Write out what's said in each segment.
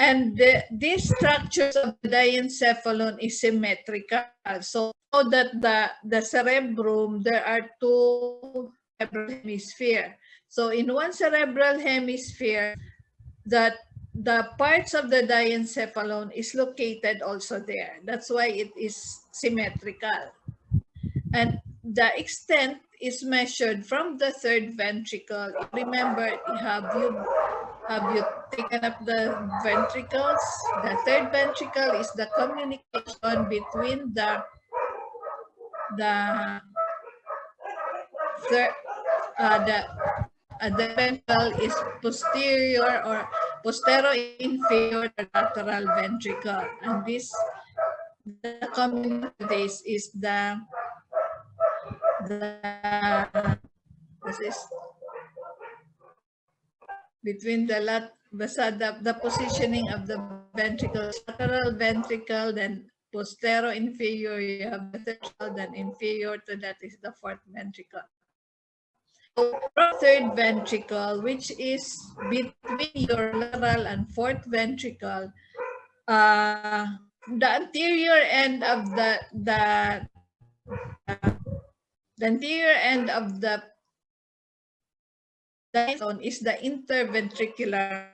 And these structures of the diencephalon is symmetrical. So that the cerebrum, there are two cerebral hemisphere. So in one cerebral hemisphere, that the parts of the diencephalon is located also there. That's why it is symmetrical. And the extent is measured from the third ventricle. Remember, have you taken up the ventricles? The third ventricle is the communication between the third the ventricle is posterior or posterior-inferior lateral ventricle, and the common this is this is between the positioning of the ventricles, lateral ventricle, then posterior inferior, you have the third, then inferior to that is the fourth ventricle. So third ventricle, which is between your lateral and fourth ventricle, the anterior end of the anterior end of the zone is the interventricular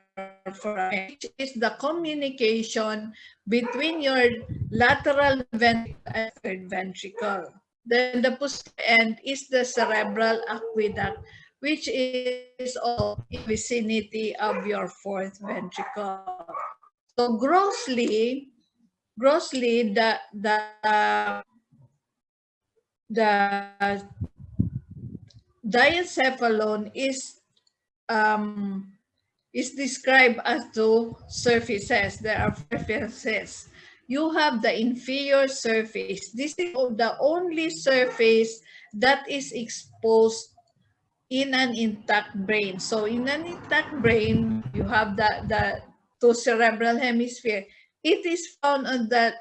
foramen, which is the communication between your lateral ventricle and third ventricle. Then the posterior end is the cerebral aqueduct, which is all in the vicinity of your fourth ventricle. So grossly, the diencephalon is described as two surfaces. There are surfaces. You have the inferior surface. This is the only surface that is exposed in an intact brain. So in an intact brain, you have the two cerebral hemisphere. It is found on the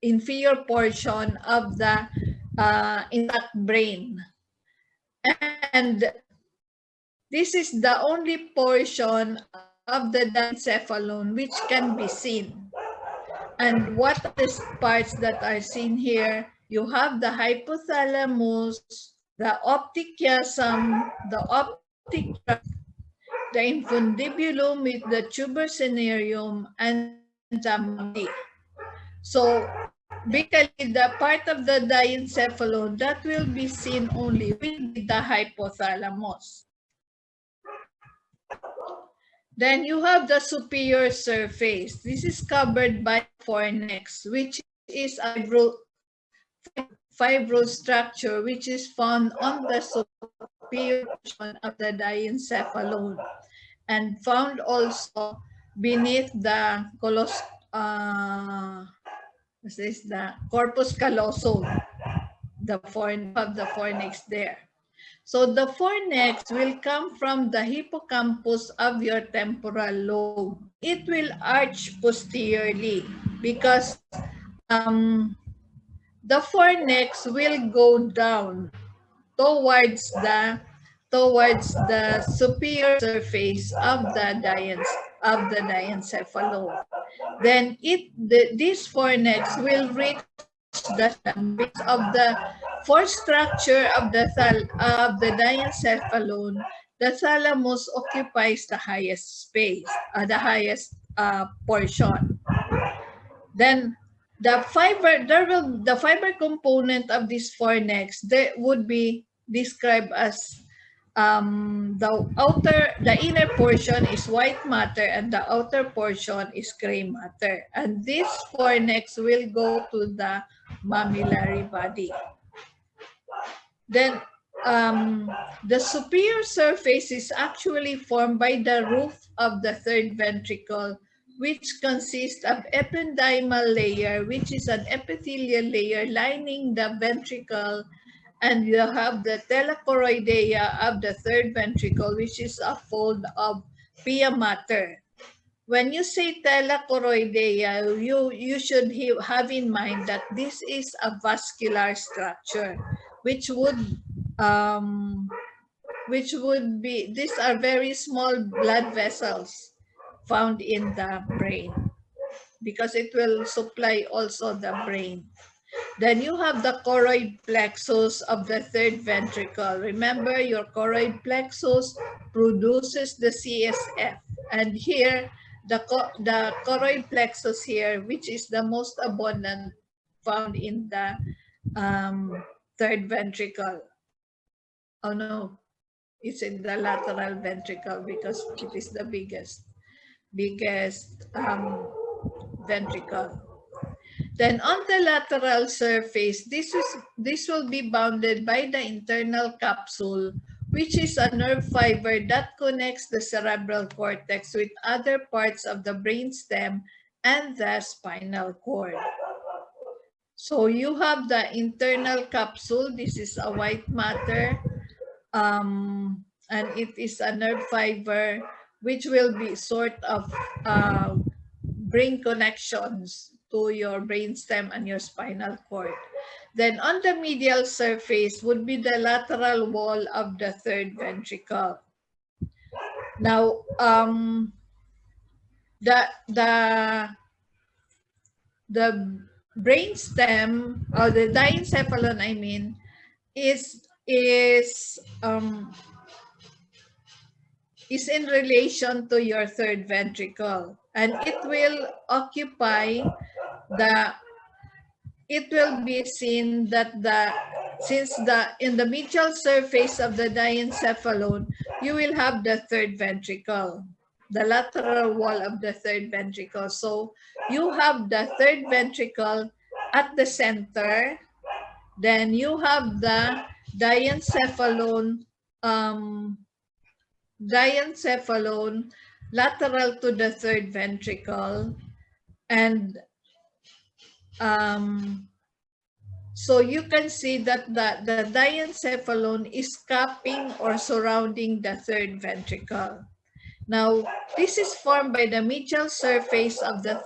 inferior portion of the intact brain. And this is the only portion of the diencephalon which can be seen. And what are the parts that are seen here? You have the hypothalamus, the optic chiasm, the infundibulum with the tuberosinium, and the mammary. So basically, the part of the diencephalon that will be seen only will be the hypothalamus. Then you have the superior surface. This is covered by fornix, which is a fibrous structure which is found on the superior portion of the diencephalon and found also beneath the this is the corpus callosum, the fornix there. So the fornix will come from the hippocampus of your temporal lobe. It will arch posteriorly because the fornix will go down towards the superior surface of the diencephalon. Then this fornix will reach the base of the fourth structure of the diencephalon. The thalamus occupies the highest space, the highest portion. Then the fiber component of this fornix would be described as the inner portion is white matter and the outer portion is gray matter. And this fornix will go to the mammillary body. Then the superior surface is actually formed by the roof of the third ventricle, which consists of ependymal layer, which is an epithelial layer lining the ventricle, and you have the thalacoroidea of the third ventricle, which is a fold of pia mater. When you say thalacoroidea, you should have in mind that this is a vascular structure, which would be, these are very small blood vessels. found in the brain, because it will supply also the brain. Then you have the choroid plexus of the third ventricle. Remember, your choroid plexus produces the CSF. And here, the choroid plexus here, which is the most abundant, found in the third ventricle. Oh no, it's in the lateral ventricle because it is the biggest ventricle. Then on the lateral surface, this will be bounded by the internal capsule, which is a nerve fiber that connects the cerebral cortex with other parts of the brainstem and the spinal cord. So you have the internal capsule. This is a white matter, and it is a nerve fiber which will be sort of brain connections to your brainstem and your spinal cord. Then on the medial surface would be the lateral wall of the third ventricle. Now, the brainstem, or the diencephalon, I mean, is in relation to your third ventricle, and it will occupy it will be seen that in the medial surface of the diencephalon, you will have the third ventricle, the lateral wall of the third ventricle. So you have the third ventricle at the center. Then you have the diencephalon lateral to the third ventricle, and so you can see that the diencephalon is capping or surrounding the third ventricle. Now, this is formed by the medial surface of the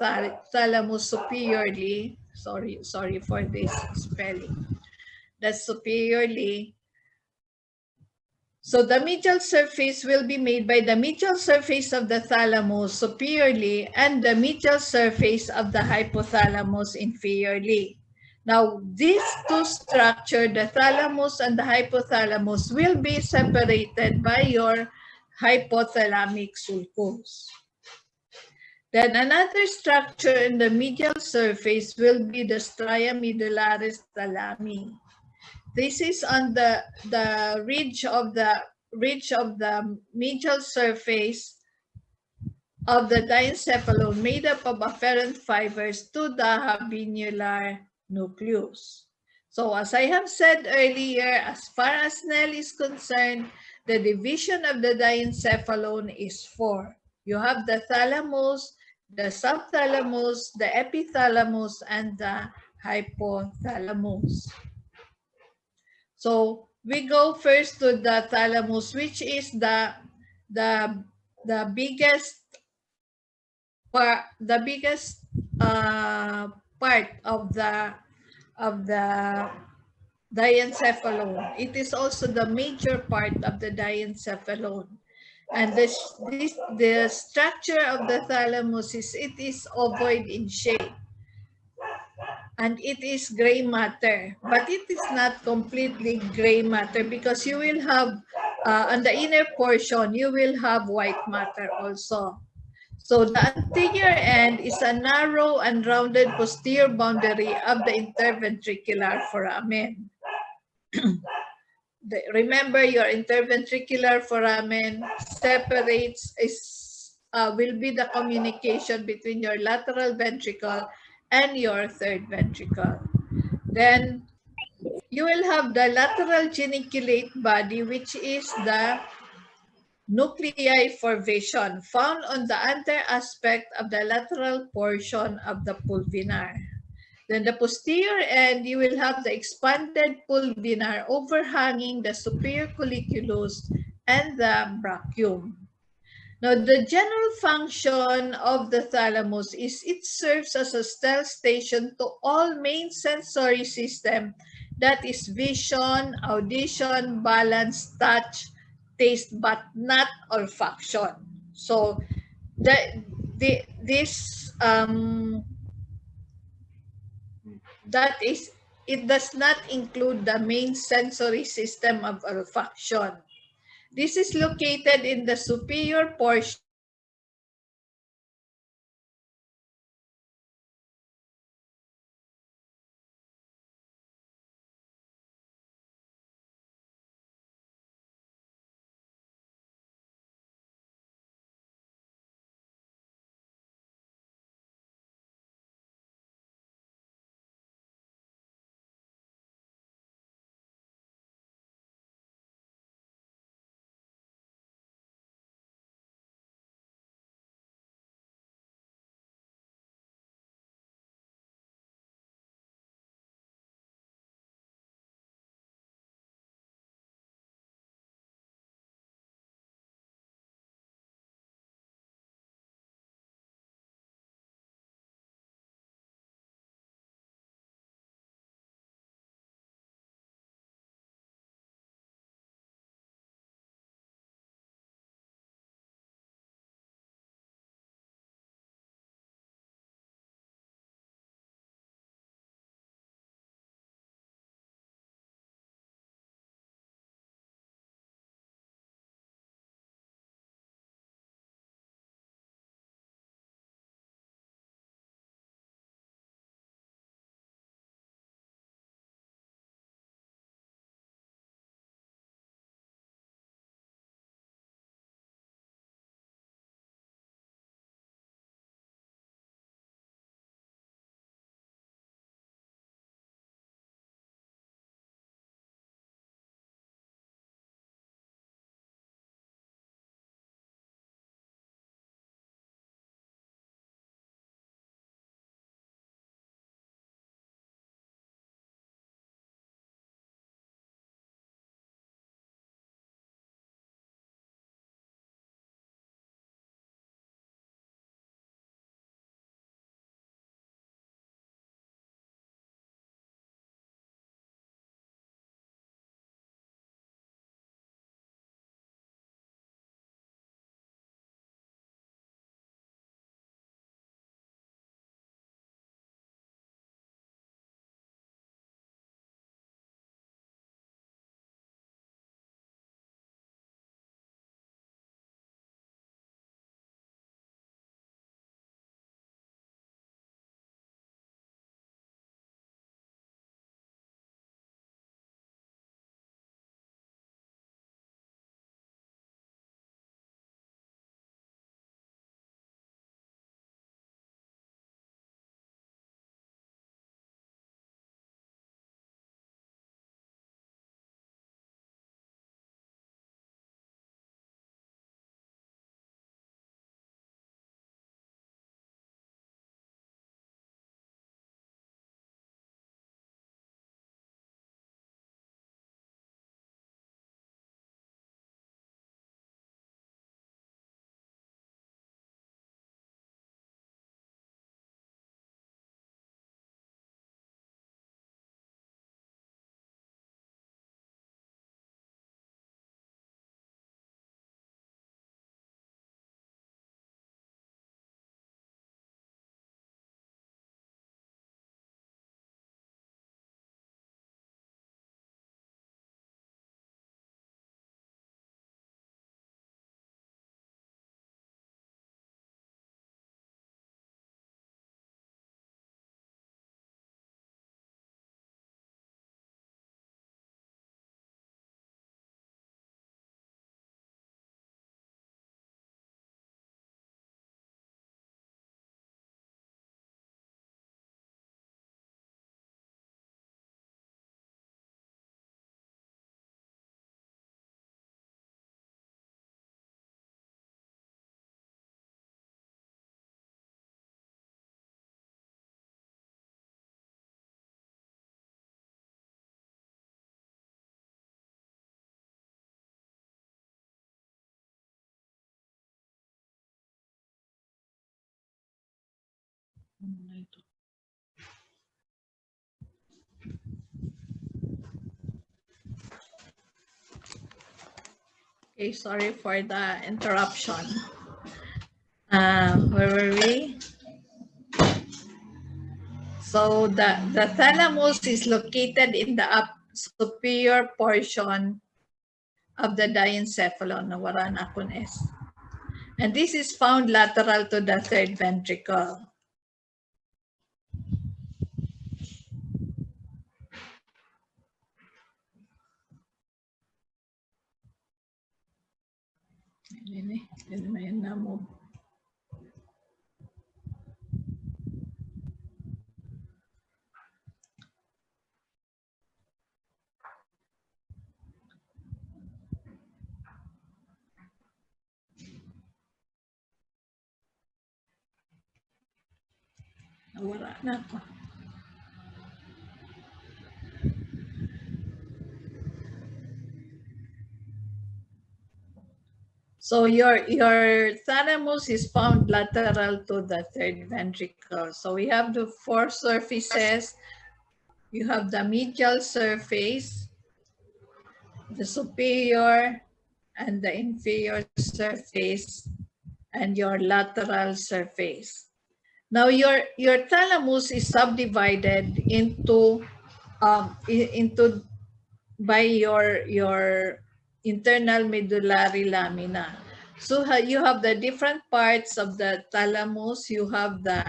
thalamus superiorly. Sorry for this spelling. That's superiorly. So the medial surface will be made by the medial surface of the thalamus superiorly and the medial surface of the hypothalamus inferiorly. Now, these two structures, the thalamus and the hypothalamus, will be separated by your hypothalamic sulcus. Then another structure in the medial surface will be the stria medullaris thalami. This is on the ridge of the medial surface of the diencephalon, made up of afferent fibers to the habenular nucleus. So as I have said earlier, as far as Snell is concerned, the division of the diencephalon is 4. You have the thalamus, the subthalamus, the epithalamus, and the hypothalamus. So we go first to the thalamus, which is the biggest part of the diencephalon. It is also the major part of the diencephalon. And the structure of the thalamus is ovoid in shape. And it is gray matter, but it is not completely gray matter, because you will have, on the inner portion, you will have white matter also. So the anterior end is a narrow and rounded posterior boundary of the interventricular foramen. Remember, your interventricular foramen will be the communication between your lateral ventricle and your third ventricle. Then you will have the lateral geniculate body, which is the nuclei for vision, found on the anterior aspect of the lateral portion of the pulvinar. Then the posterior end, you will have the expanded pulvinar overhanging the superior colliculus and the brachium. Now, the general function of the thalamus is it serves as a stealth station to all main sensory system, that is vision, audition, balance, touch, taste, but not olfaction. So that this that is, it does not include the main sensory system of olfaction. This is located in the superior portion Okay, sorry for the interruption. Where were we? So the thalamus is located in the superior portion of the diencephalon, nawaran akon S. And this is found lateral to the third ventricle. Nawala na ako. So your thalamus is found lateral to the third ventricle. So we have the four surfaces. You have the medial surface, the superior and the inferior surface, and your lateral surface. Now your thalamus is subdivided into by your internal medullary lamina. So you have the different parts of the thalamus. You have the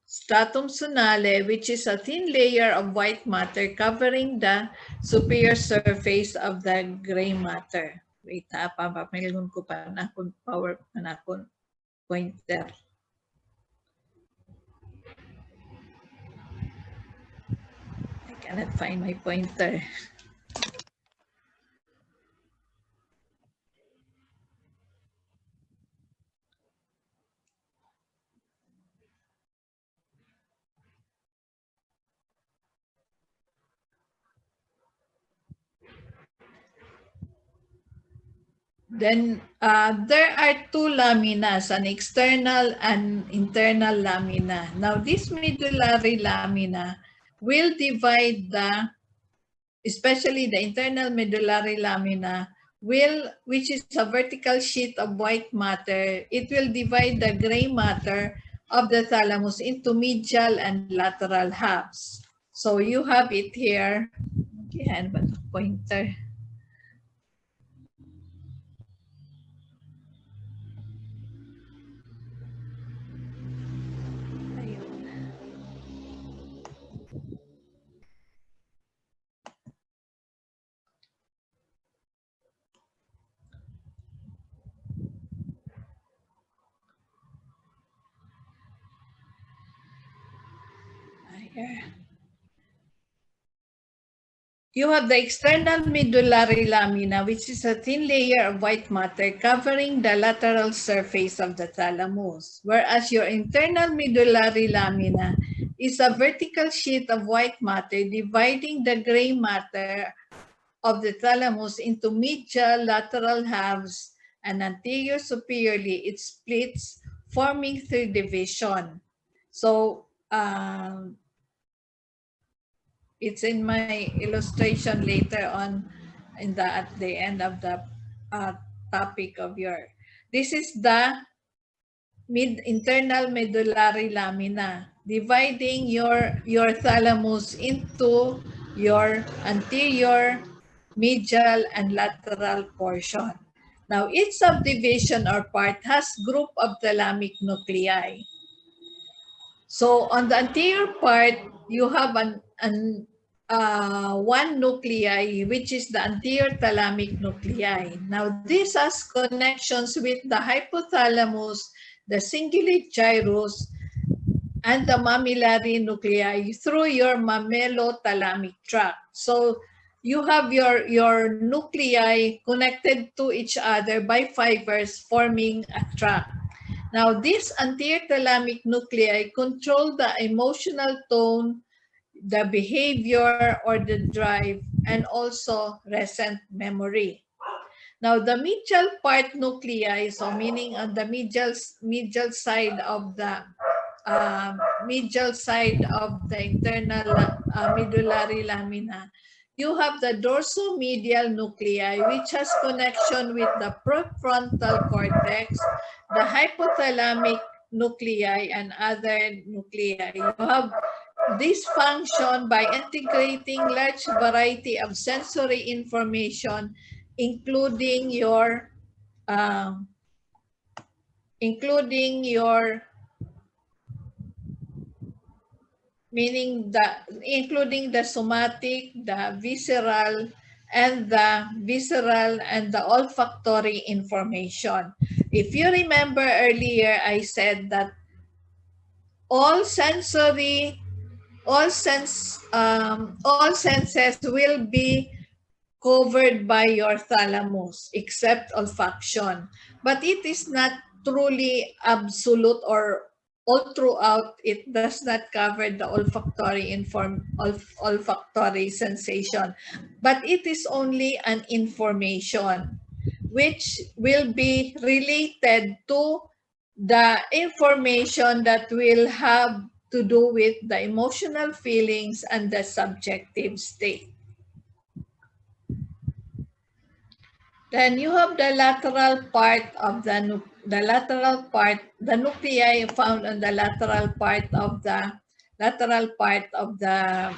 stratum sonale, which is a thin layer of white matter covering the superior surface of the gray matter. Wait, papamilgon ko pa na akong power na akong pointer. I cannot find my pointer. Then there are two laminas, an external and internal lamina. Now this medullary lamina will divide especially the internal medullary lamina, which is a vertical sheet of white matter, it will divide the gray matter of the thalamus into medial and lateral halves. So you have it here. Okay, and but pointer. You have the external medullary lamina, which is a thin layer of white matter covering the lateral surface of the thalamus, whereas your internal medullary lamina is a vertical sheet of white matter dividing the gray matter of the thalamus into medial lateral halves, and anterior superiorly it splits, forming three divisions. So it's in my illustration later on at the end of the topic of your. This is the internal medullary lamina, dividing your thalamus into your anterior, medial, and lateral portion. Now, each subdivision or part has group of thalamic nuclei. So on the anterior part, you have one nuclei, which is the anterior thalamic nuclei. Now, this has connections with the hypothalamus, the cingulate gyrus, and the mammillary nuclei through your mammellothalamic tract. So you have your nuclei connected to each other by fibers forming a tract. Now, these anterior thalamic nuclei control the emotional tone, the behavior or the drive, and also recent memory. Now, the medial part nuclei, so meaning on the medial side of the internal medullary lamina, you have the dorsomedial nuclei, which has connection with the prefrontal cortex, the hypothalamic nuclei, and other nuclei. You have this function by integrating large variety of sensory information, including your um, including your meaning the including the somatic, the visceral and the olfactory information. If you remember earlier, I said that all sensory, all senses will be covered by your thalamus except olfaction. But it is not truly absolute or all throughout. It does not cover the olfactory sensation, but it is only an information which will be related to the information that will have to do with the emotional feelings and the subjective state. Then you have the lateral part of the nuclei found on the lateral part of the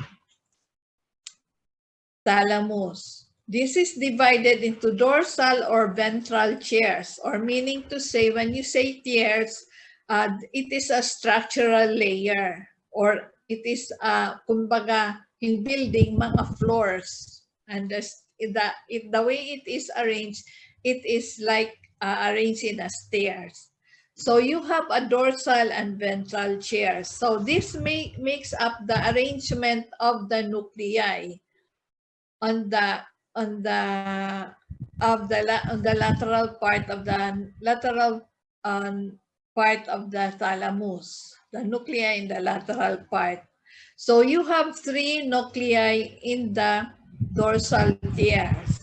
thalamus. This is divided into dorsal or ventral tiers, or meaning to say, when you say tiers, it is a structural layer, or it is, kumbaga, in building, mga floors. And the way it is arranged, it is like arranged in a stairs. So you have a dorsal and ventral tiers. So this makes up the arrangement of the nuclei on the on the on the lateral part of the thalamus, the nuclei in the lateral part. So you have three nuclei in the dorsal tiers.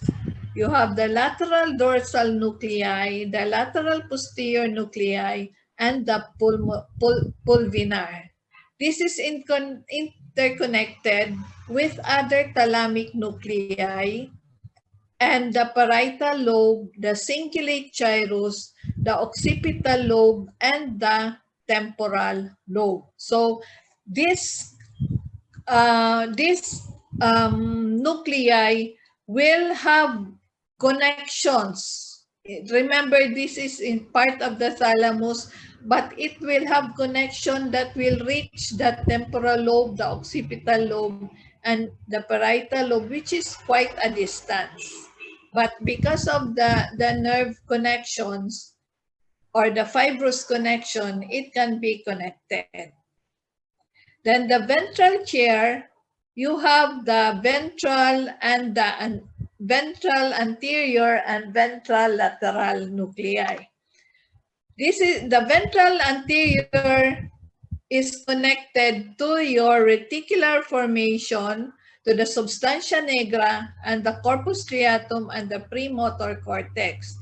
You have the lateral dorsal nuclei, the lateral posterior nuclei, and the pulvinar. This is interconnected with other thalamic nuclei and the parietal lobe, the cingulate gyrus, the occipital lobe, and the temporal lobe. So this nuclei will have connections. Remember, this is in part of the thalamus, but it will have connection that will reach the temporal lobe, the occipital lobe, and the parietal lobe, which is quite a distance. But because of the nerve connections or the fibrous connection, it can be connected. Then the ventral chair, you have the ventral anterior and ventral lateral nuclei. This is the ventral anterior is connected to your reticular formation, to the substantia nigra and the corpus striatum and the premotor cortex.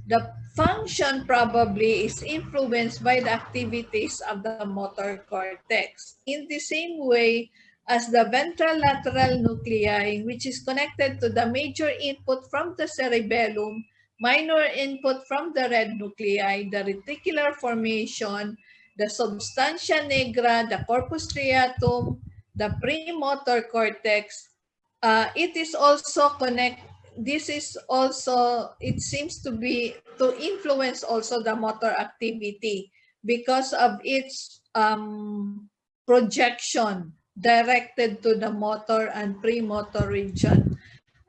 The function probably is influenced by the activities of the motor cortex. In the same way as the ventral lateral nuclei, which is connected to the major input from the cerebellum, minor input from the red nuclei, the reticular formation, the substantia nigra, the corpus striatum, the premotor cortex. It is also this is also, it seems to be to influence also the motor activity because of its projection directed to the motor and premotor region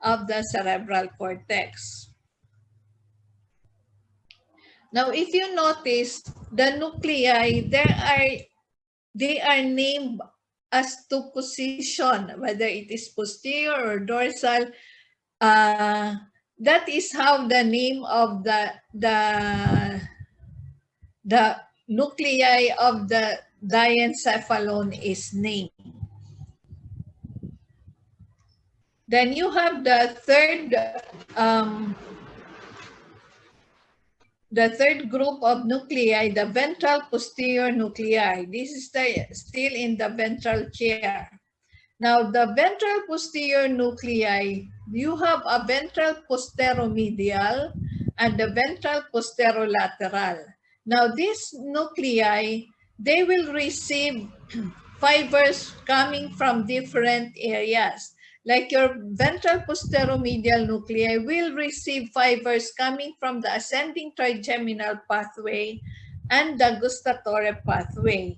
of the cerebral cortex. Now, if you notice, the nuclei, they are named as to position, whether it is posterior or dorsal. That is how the name of the nuclei of the diencephalon is named. Then you have the third group of nuclei, the ventral posterior nuclei. This is still in the ventral chair. Now, the ventral posterior nuclei, you have a ventral posteromedial and the ventral posterolateral. Now, these nuclei, they will receive fibers coming from different areas. Like your ventral posteromedial nuclei will receive fibers coming from the ascending trigeminal pathway and the gustatory pathway,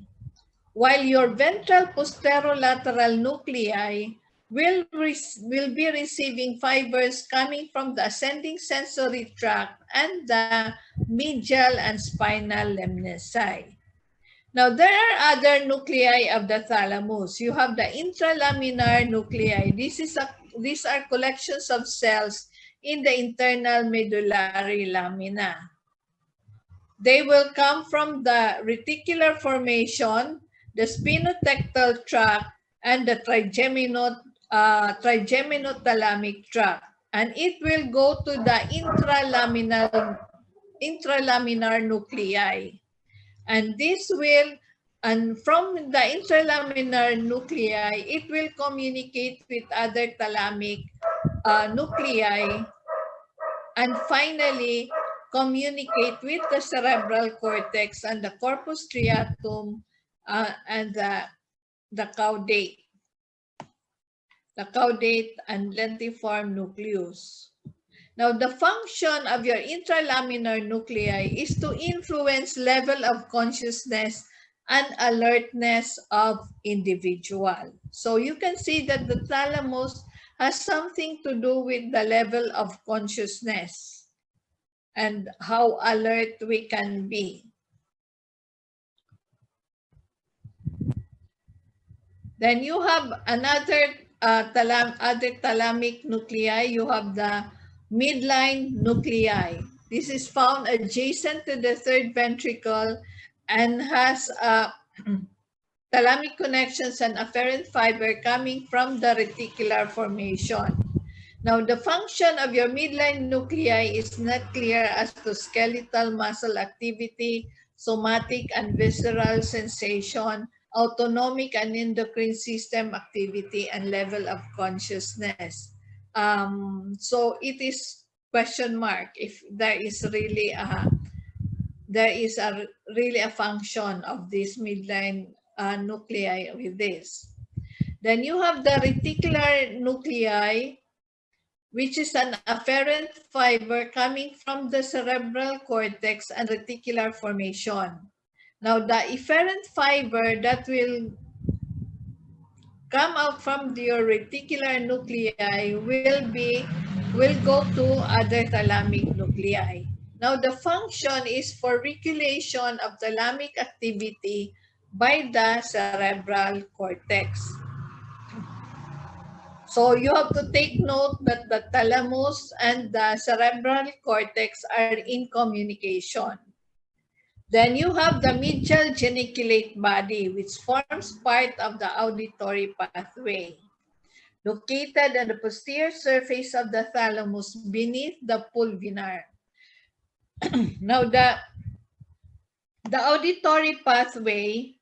while your ventral posterolateral nuclei will be receiving fibers coming from the ascending sensory tract and the medial and spinal lemnisci. Now, there are other nuclei of the thalamus. You have the intralaminar nuclei. These are collections of cells in the internal medullary lamina. They will come from the reticular formation, the spinotectal tract, and the trigeminothalamic tract. And it will go to the intralaminar nuclei. And from the intralaminar nuclei, it will communicate with other thalamic nuclei, and finally communicate with the cerebral cortex and the corpus striatum and the caudate and lentiform nucleus. Now, the function of your intralaminar nuclei is to influence level of consciousness and alertness of individual. So you can see that the thalamus has something to do with the level of consciousness and how alert we can be. Then you have other thalamic nuclei. You have the midline nuclei. This is found adjacent to the third ventricle and has thalamic connections and afferent fiber coming from the reticular formation. Now, the function of your midline nuclei is not clear as to skeletal muscle activity, somatic and visceral sensation, autonomic and endocrine system activity, and level of consciousness. So it is question mark if there is really a function of this midline nuclei with this. Then you have the reticular nuclei, which is an afferent fiber coming from the cerebral cortex and reticular formation. Now, the efferent fiber that will come out from your reticular nuclei will go to other thalamic nuclei. Now, the function is for regulation of thalamic activity by the cerebral cortex. So you have to take note that the thalamus and the cerebral cortex are in communication. Then you have the medial geniculate body, which forms part of the auditory pathway, located on the posterior surface of the thalamus beneath the pulvinar. Now, the auditory pathway,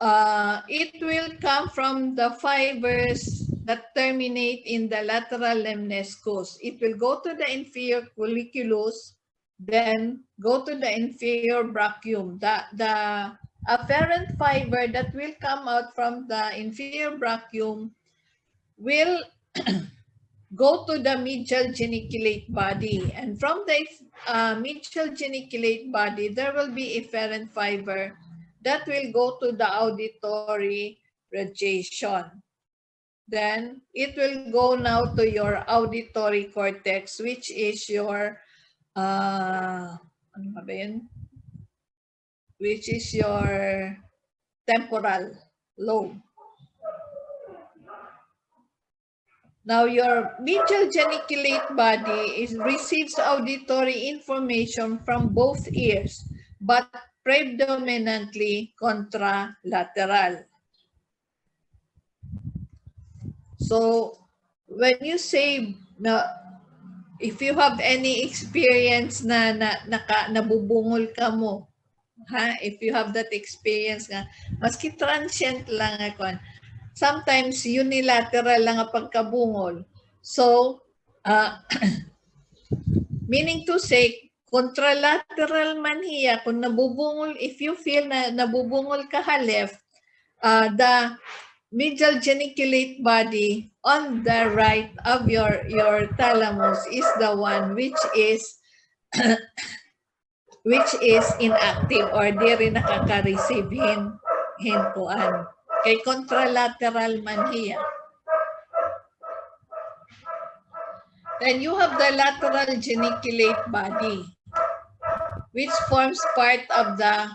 it will come from the fibers that terminate in the lateral lemniscus. It will go to the inferior colliculus, then go to the inferior brachium. The afferent fiber that will come out from the inferior brachium will go to the medial geniculate body. And from the medial geniculate body, there will be efferent fiber that will go to the auditory radiation. Then it will go now to your auditory cortex, which is your which is your temporal lobe. Now, your medial geniculate body receives auditory information from both ears, but predominantly contralateral. So, when you say, if you have any experience na nabubungol ka mo, if you have that experience nga, maski transient lang ako, sometimes unilateral lang ang pagkabungol. So, meaning to say, contralateral man hiya, kung nabubungol, if you feel na nabubungol ka ha left, the medial geniculate body on the right of your thalamus is the one which is inactive or di rin nakaka-receive hinkuan. Kay contralateral man hiya. Then you have the lateral geniculate body, which forms part of the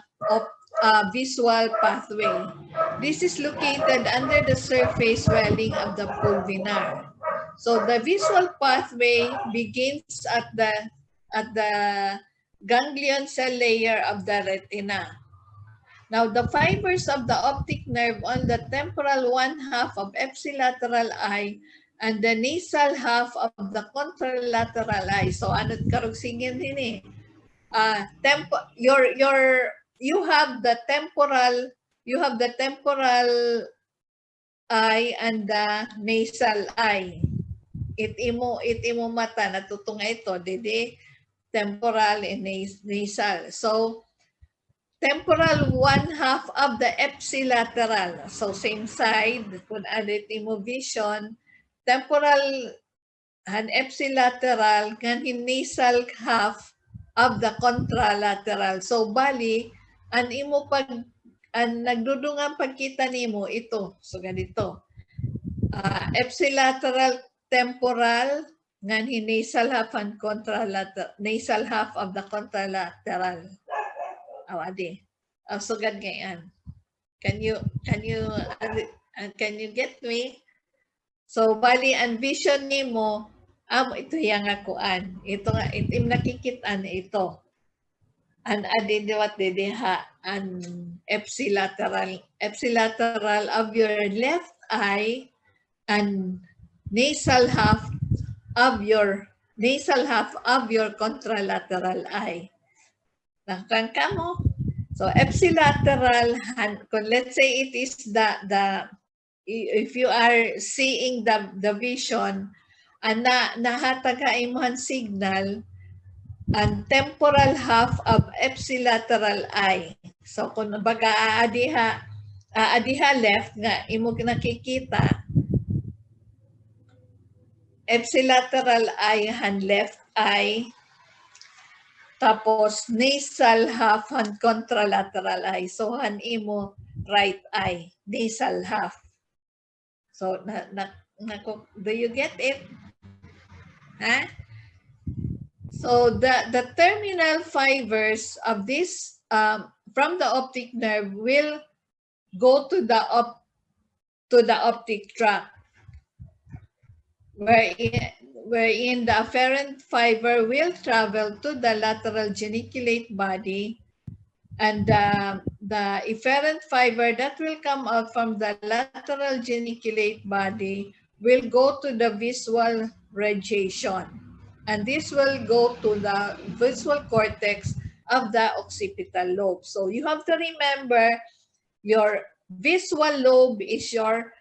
visual pathway. This is located under the surface swelling of the pulvinar. So the visual pathway begins at the ganglion cell layer of the retina. Now, the fibers of the optic nerve on the temporal one half of ipsilateral eye and the nasal half of the contralateral eye. So, ano't karugsingin din eh. You have the temporal eye and the nasal eye. Itimo mata natutunga ito, didi temporal and nasal. So, temporal one half of the ipsilateral. So same side, kung alit mo vision, temporal and ipsilateral kanhin nasal half of the contralateral. So bali, an imo pag nagdudungan pagkita nimo ito. So ganito. Ipsilateral temporal nganhin nasal half and contralateral, nasal half of the contralateral. Adi. Sugad ngayon. Can you get me? So bali ang vision nimo ito yang akuan. Ito nga itim nakikitaan ito. An adi diwat diha an ipsilateral of your left eye and nasal half of your contralateral eye. Nangkangka mo. So ipsilateral, let's say it is if you are seeing the vision, nahatag ka imuhan signal, ang temporal half of ipsilateral eye. So kung baga aadiha left nga imo nakikita, ipsilateral eye and left eye, tapos nasal half and contralateral eye. So han imo right eye, nasal half. So do you get it? Huh? So the terminal fibers of this from the optic nerve will go to the optic tract, wherein the afferent fiber will travel to the lateral geniculate body, and the efferent fiber that will come out from the lateral geniculate body will go to the visual radiation, and this will go to the visual cortex of the occipital lobe. So you have to remember your visual lobe is your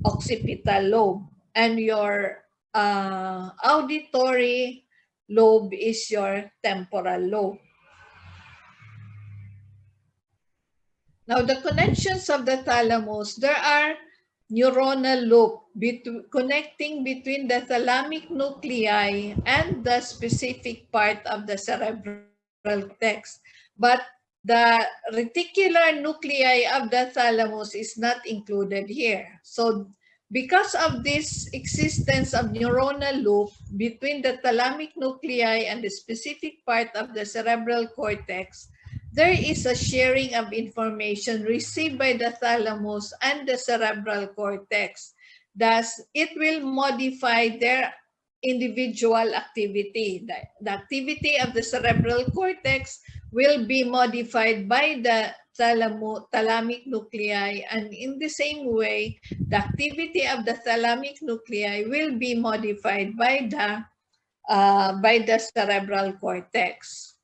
occipital lobe, and your auditory lobe is your temporal lobe. Now, the connections of the thalamus, there are neuronal loop connecting between the thalamic nuclei and the specific part of the cerebral cortex. But the reticular nuclei of the thalamus is not included here. So because of this existence of neuronal loop between the thalamic nuclei and the specific part of the cerebral cortex, there is a sharing of information received by the thalamus and the cerebral cortex. Thus, it will modify their individual activity. The activity of the cerebral cortex will be modified by the thalamic nuclei, and in the same way, the activity of the thalamic nuclei will be modified by the cerebral cortex.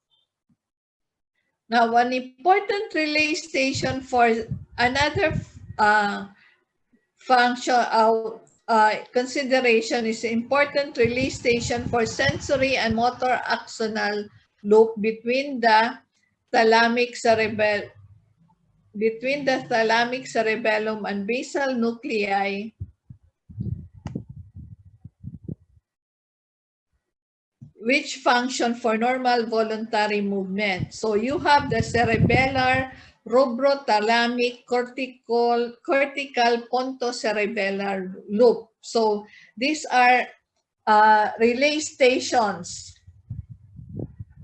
Now, an important relay station for another function consideration is important release station for sensory and motor axonal loop between the thalamic cerebellum and basal nuclei, which function for normal voluntary movement. So you have the cerebellar, rubrothalamic, cortical pontocerebellar loop. So these are relay stations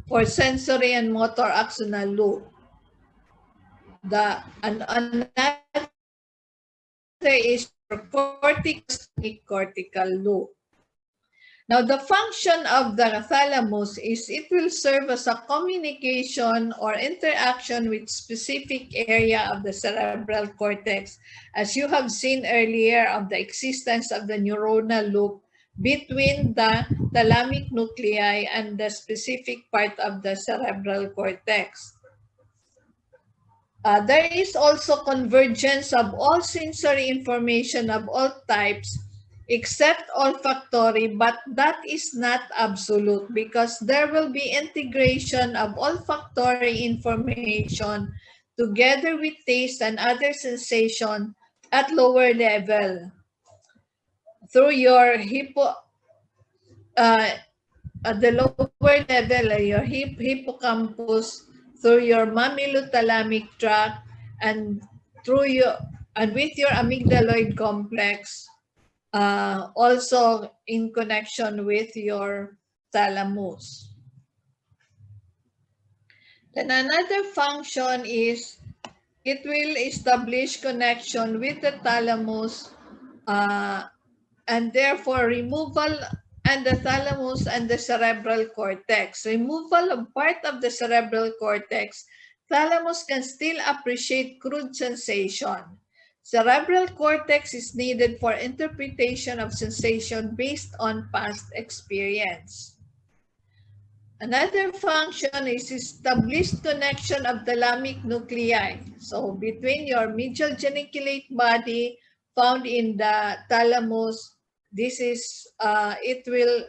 for sensory and motor axonal loop. Another is your cortical loop. Now, the function of the thalamus is it will serve as a communication or interaction with specific area of the cerebral cortex, as you have seen earlier of the existence of the neuronal loop between the thalamic nuclei and the specific part of the cerebral cortex. There is also convergence of all sensory information of all types except olfactory, but that is not absolute because there will be integration of olfactory information together with taste and other sensation at lower level through your at the lower level, your hippocampus, through your mammillothalamic tract, and with your amygdaloid complex, also in connection with your thalamus. Then another function is it will establish connection with the thalamus and therefore removal and the thalamus and the cerebral cortex. Removal of part of the cerebral cortex, thalamus can still appreciate crude sensation. Cerebral cortex is needed for interpretation of sensation based on past experience. Another function is established connection of thalamic nuclei. So between your medial geniculate body found in the thalamus, this is, it will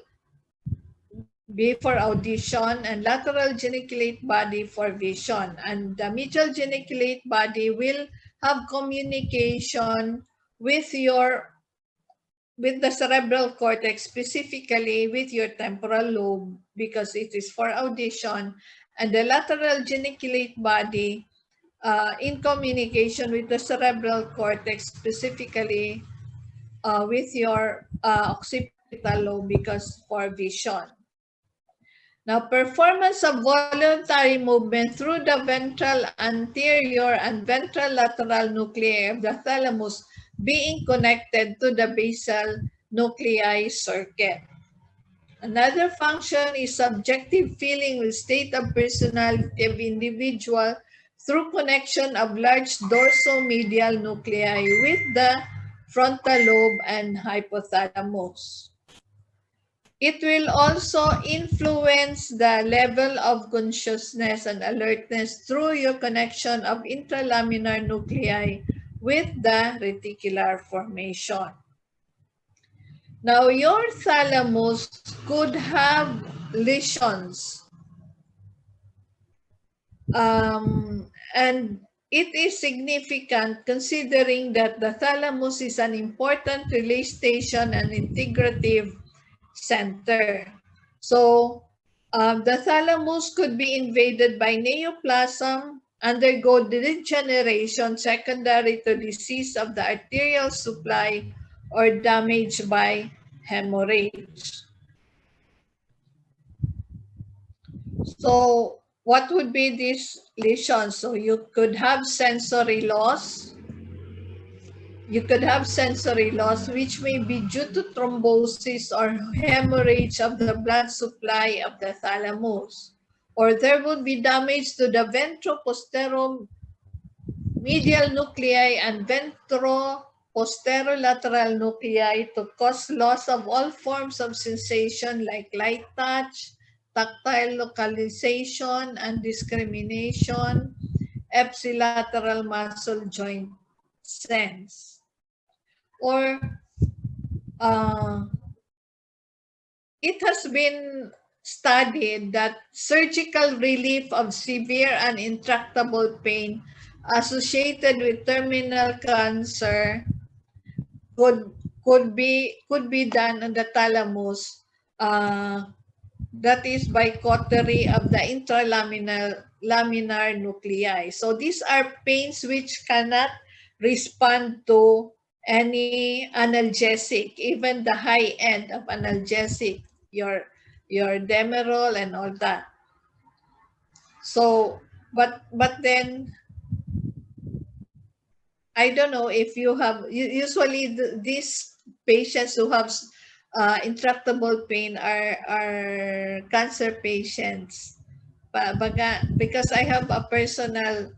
be for audition, and lateral geniculate body for vision. And the medial geniculate body will have communication with the cerebral cortex, specifically with your temporal lobe, because it is for audition, and the lateral geniculate body in communication with the cerebral cortex, specifically with your occipital lobe, because for vision. Now, performance of voluntary movement through the ventral anterior and ventral lateral nuclei of the thalamus being connected to the basal nuclei circuit. Another function is subjective feeling with state of personality of individual through connection of large dorsomedial nuclei with the frontal lobe and hypothalamus. It will also influence the level of consciousness and alertness through your connection of intralaminar nuclei with the reticular formation. Now, your thalamus could have lesions, and it is significant considering that the thalamus is an important relay station and integrative center. So the thalamus could be invaded by neoplasm, undergo degeneration secondary to disease of the arterial supply, or damage by hemorrhage. So what would be these lesions? So you could have sensory loss. You could have sensory loss, which may be due to thrombosis or hemorrhage of the blood supply of the thalamus. Or there would be damage to the ventroposteromedial nuclei and ventroposterolateral nuclei to cause loss of all forms of sensation like light touch, tactile localization and discrimination, ipsilateral muscle joint sense. or uh, it has been studied that surgical relief of severe and intractable pain associated with terminal cancer could could be done on the thalamus, that is by cautery of the laminar nuclei. So these are pains which cannot respond to any analgesic, even the high end of analgesic, your Demerol and all that. So, but then I don't know if you have usually these patients who have intractable pain are cancer patients. Because I have a personal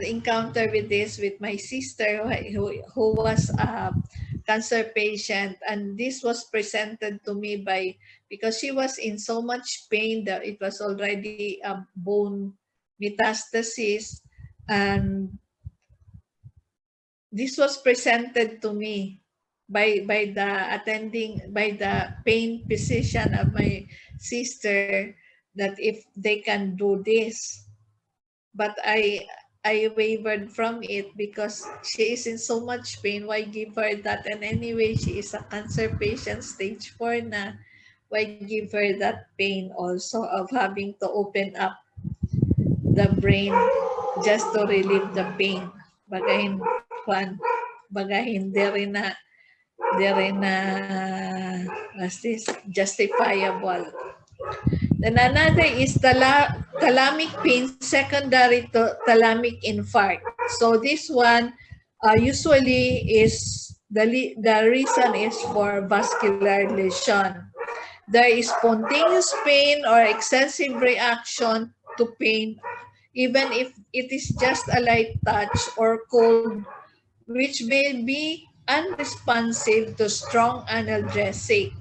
encounter with this with my sister who was a cancer patient, and this was presented to me by, because she was in so much pain that it was already a bone metastasis, and this was presented to me by the pain physician of my sister, that if they can do this. But I wavered from it because she is in so much pain. Why give her that? And anyway, she is a cancer patient, stage 4 na. Why give her that pain also of having to open up the brain just to relieve the pain? Bagahin, kwan, bagahin, di rin na, what's this, justifiable. Then another is thalamic pain secondary to thalamic infarct. So this one usually is the reason is for vascular lesion. There is spontaneous pain or excessive reaction to pain, even if it is just a light touch or cold, which may be unresponsive to strong analgesic.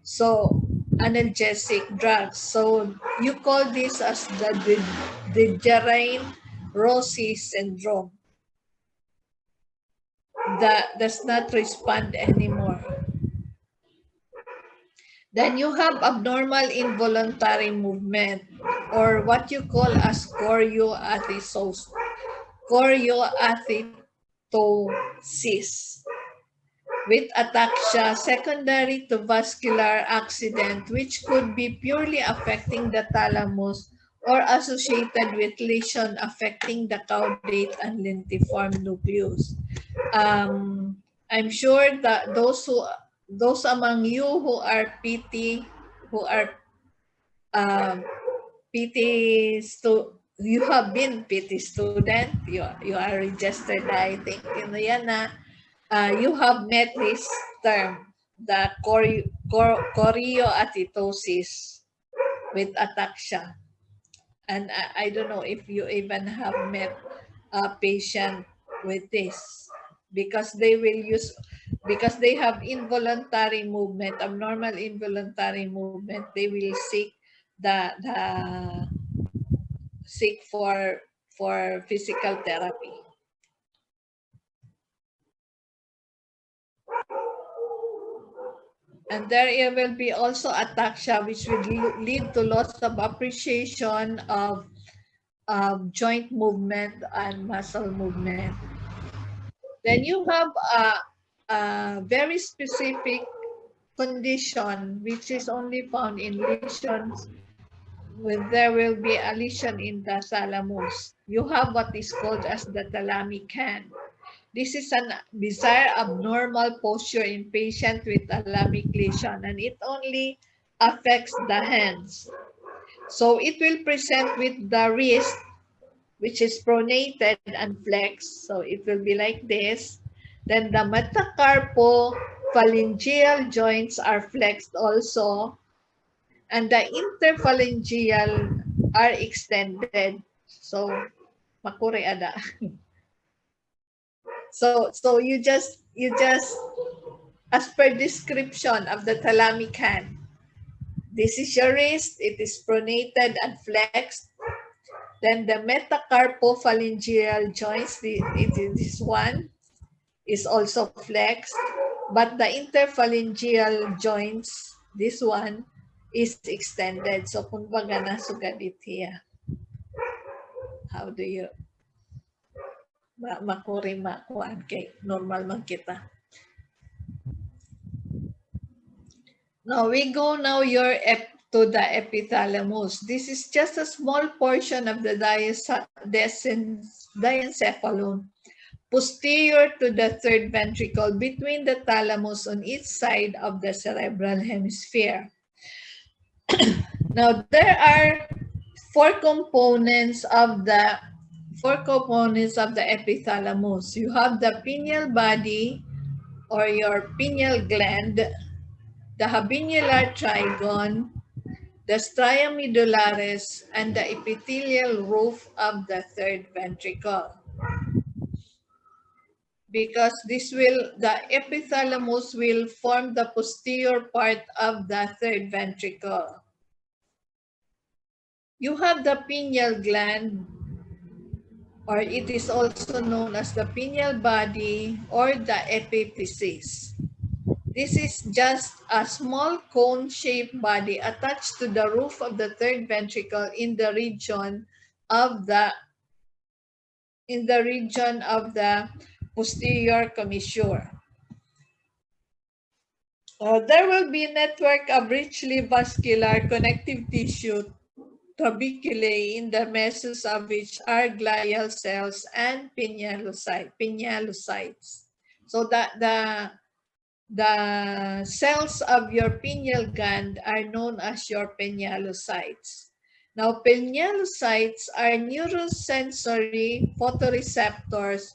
So, analgesic drugs. So, you call this as the Dejanine-Rossi syndrome that does not respond anymore. Then you have abnormal involuntary movement, or what you call as chorioathetosis, with ataxia secondary to vascular accident, which could be purely affecting the thalamus or associated with lesion affecting the caudate and lentiform nucleus. I'm sure that those among you who are PT, who are um, PT you have been PT student, you are registered, I think, yan na. You have met this term, the chorioathetosis with ataxia. And I don't know if you even have met a patient with this, because because they have involuntary movement, abnormal involuntary movement. They will seek for physical therapy. And there will be also ataxia, which will lead to loss of appreciation of joint movement and muscle movement. Then you have a very specific condition, which is only found in lesions when there will be a lesion in the thalamus. You have what is called as the thalamic hand. This is a bizarre abnormal posture in patient with thalamic lesion, and it only affects the hands. So it will present with the wrist, which is pronated and flexed. So it will be like this. Then the metacarpophalangeal joints are flexed also, and the interphalangeal are extended. So makuri ada. So you just as per description of the thalamic hand. This is your wrist, it is pronated and flexed. Then the metacarpophalangeal joints, it is this one. is also flexed, but the interphalangeal joints, this one, is extended. So, kumbaga nasugadit here. How do you makuri makuan kay normal man kita. Now we go now to the epithalamus. This is just a small portion of the diencephalon, posterior to the third ventricle, between the thalamus on each side of the cerebral hemisphere. Now there are four components of the epithalamus. You have the pineal body or your pineal gland, the habenular trigone, the stria medullaris, and the epithelial roof of the third ventricle. Because the epithalamus will form the posterior part of the third ventricle. You have the pineal gland, or it is also known as the pineal body or the epiphysis. This is just a small cone-shaped body attached to the roof of the third ventricle in the region of the posterior commissure. There will be a network of richly vascular connective tissue, trabeculae, in the mesos of which are glial cells and pinealocytes. So the cells of your pineal gland are known as your pinealocytes. Now, pinealocytes are neurosensory photoreceptors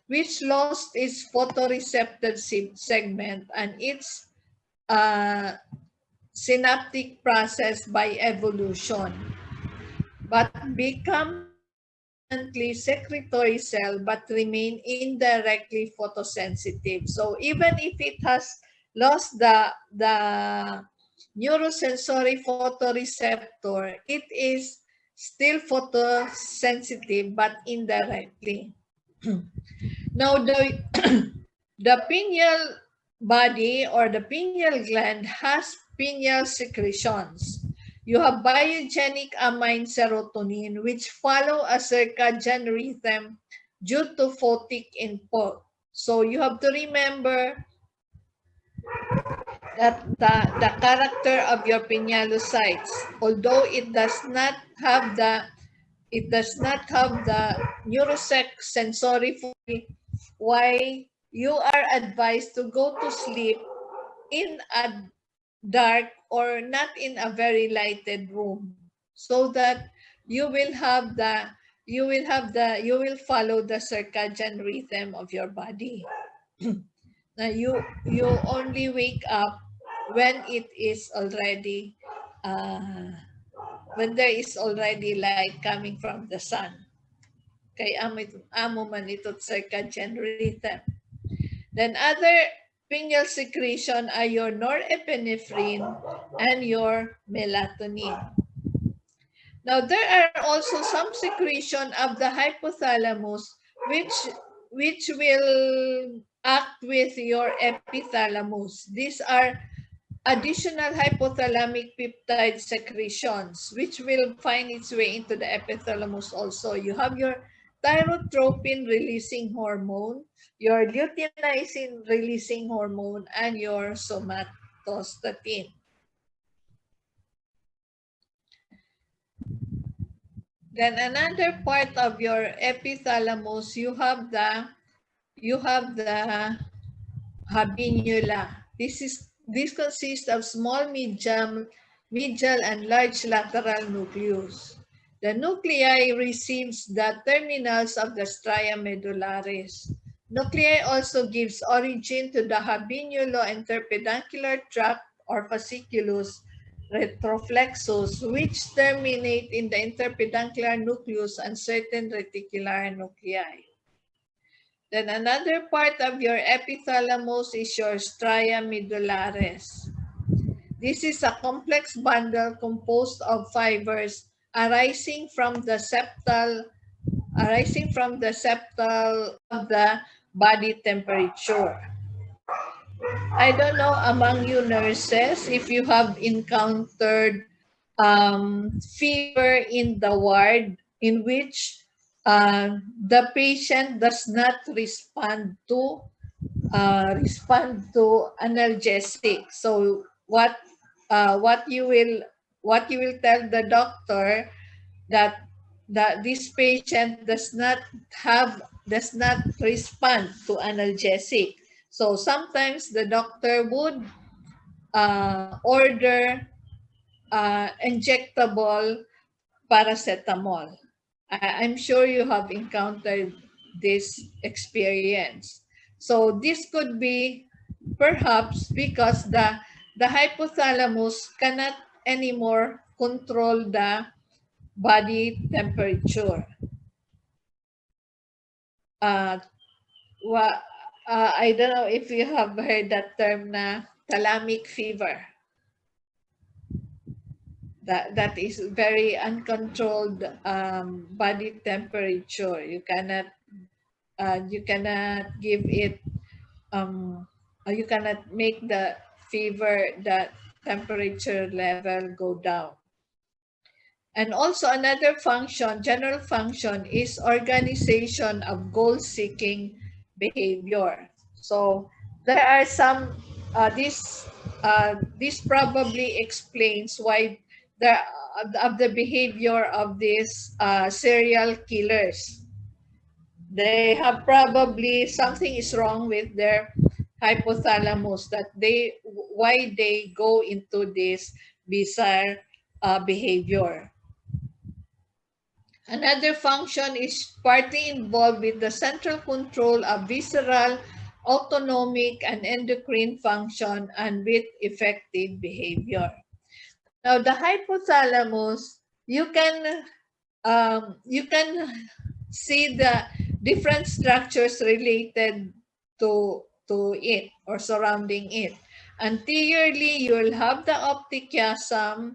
which lost its photoreceptor segment and its synaptic process by evolution, but become permanently secretory cell but remain indirectly photosensitive. So even if it has lost the neurosensory photoreceptor, it is still photosensitive but indirectly. Now the pineal body or the pineal gland has pineal secretions. You have biogenic amine serotonin, which follow a circadian rhythm due to photic input. So you have to remember that the character of your pinealocytes, although it does not have the neurosensory, why you are advised to go to sleep in a dark or not in a very lighted room, so that you will follow the circadian rhythm of your body. Now you only wake up when it is already when there is already light coming from the sun. Kay amo man ito circadian rhythm. Then other pineal secretion are your norepinephrine and your melatonin. Now there are also some secretion of the hypothalamus which will act with your epithalamus. These are additional hypothalamic peptide secretions which will find its way into the epithalamus also. You have your thyrotropin releasing hormone, your luteinizing releasing hormone, and your somatostatin. Then another part of your epithalamus, you have the habenula. This consists of small medial and large lateral nucleus. The nuclei receives the terminals of the stria medullaris. Nuclei also gives origin to the habenulo-interpeduncular tract or fasciculus retroflexus, which terminate in the interpeduncular nucleus and certain reticular nuclei. Then another part of your epithalamus is your stria medullaris. This is a complex bundle composed of fibers arising from the septal of the body temperature. I don't know among you nurses if you have encountered fever in the ward in which the patient does not respond to analgesic. So what you will tell the doctor that this patient does not respond to analgesic. So sometimes the doctor would order injectable paracetamol. I'm sure you have encountered this experience. So this could be perhaps because the hypothalamus cannot anymore control the body temperature. Uh, wa, I don't know if you have heard that term na thalamic fever. That is very uncontrolled body temperature. You cannot give it you cannot make the temperature level go down. And also another function, general function, is organization of goal-seeking behavior. So there are some, this probably explains why the behavior of these serial killers. They have probably something is wrong with their hypothalamus why they go into this bizarre behavior. Another function is partly involved with the central control of visceral, autonomic, and endocrine function and with effective behavior. Now, the hypothalamus, you can see the different structures related to it or surrounding it. Anteriorly, you will have the optic chiasm,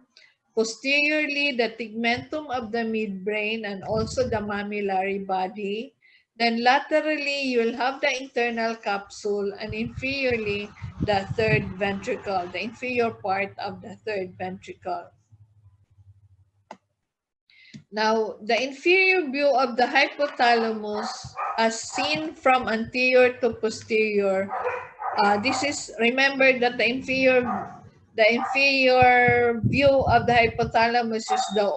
posteriorly the tegmentum of the midbrain and also the mammillary body. Then laterally, you will have the internal capsule, and inferiorly, the third ventricle, the inferior part of the third ventricle. Now, the inferior view of the hypothalamus as seen from anterior to posterior, remember that the inferior view of the hypothalamus is the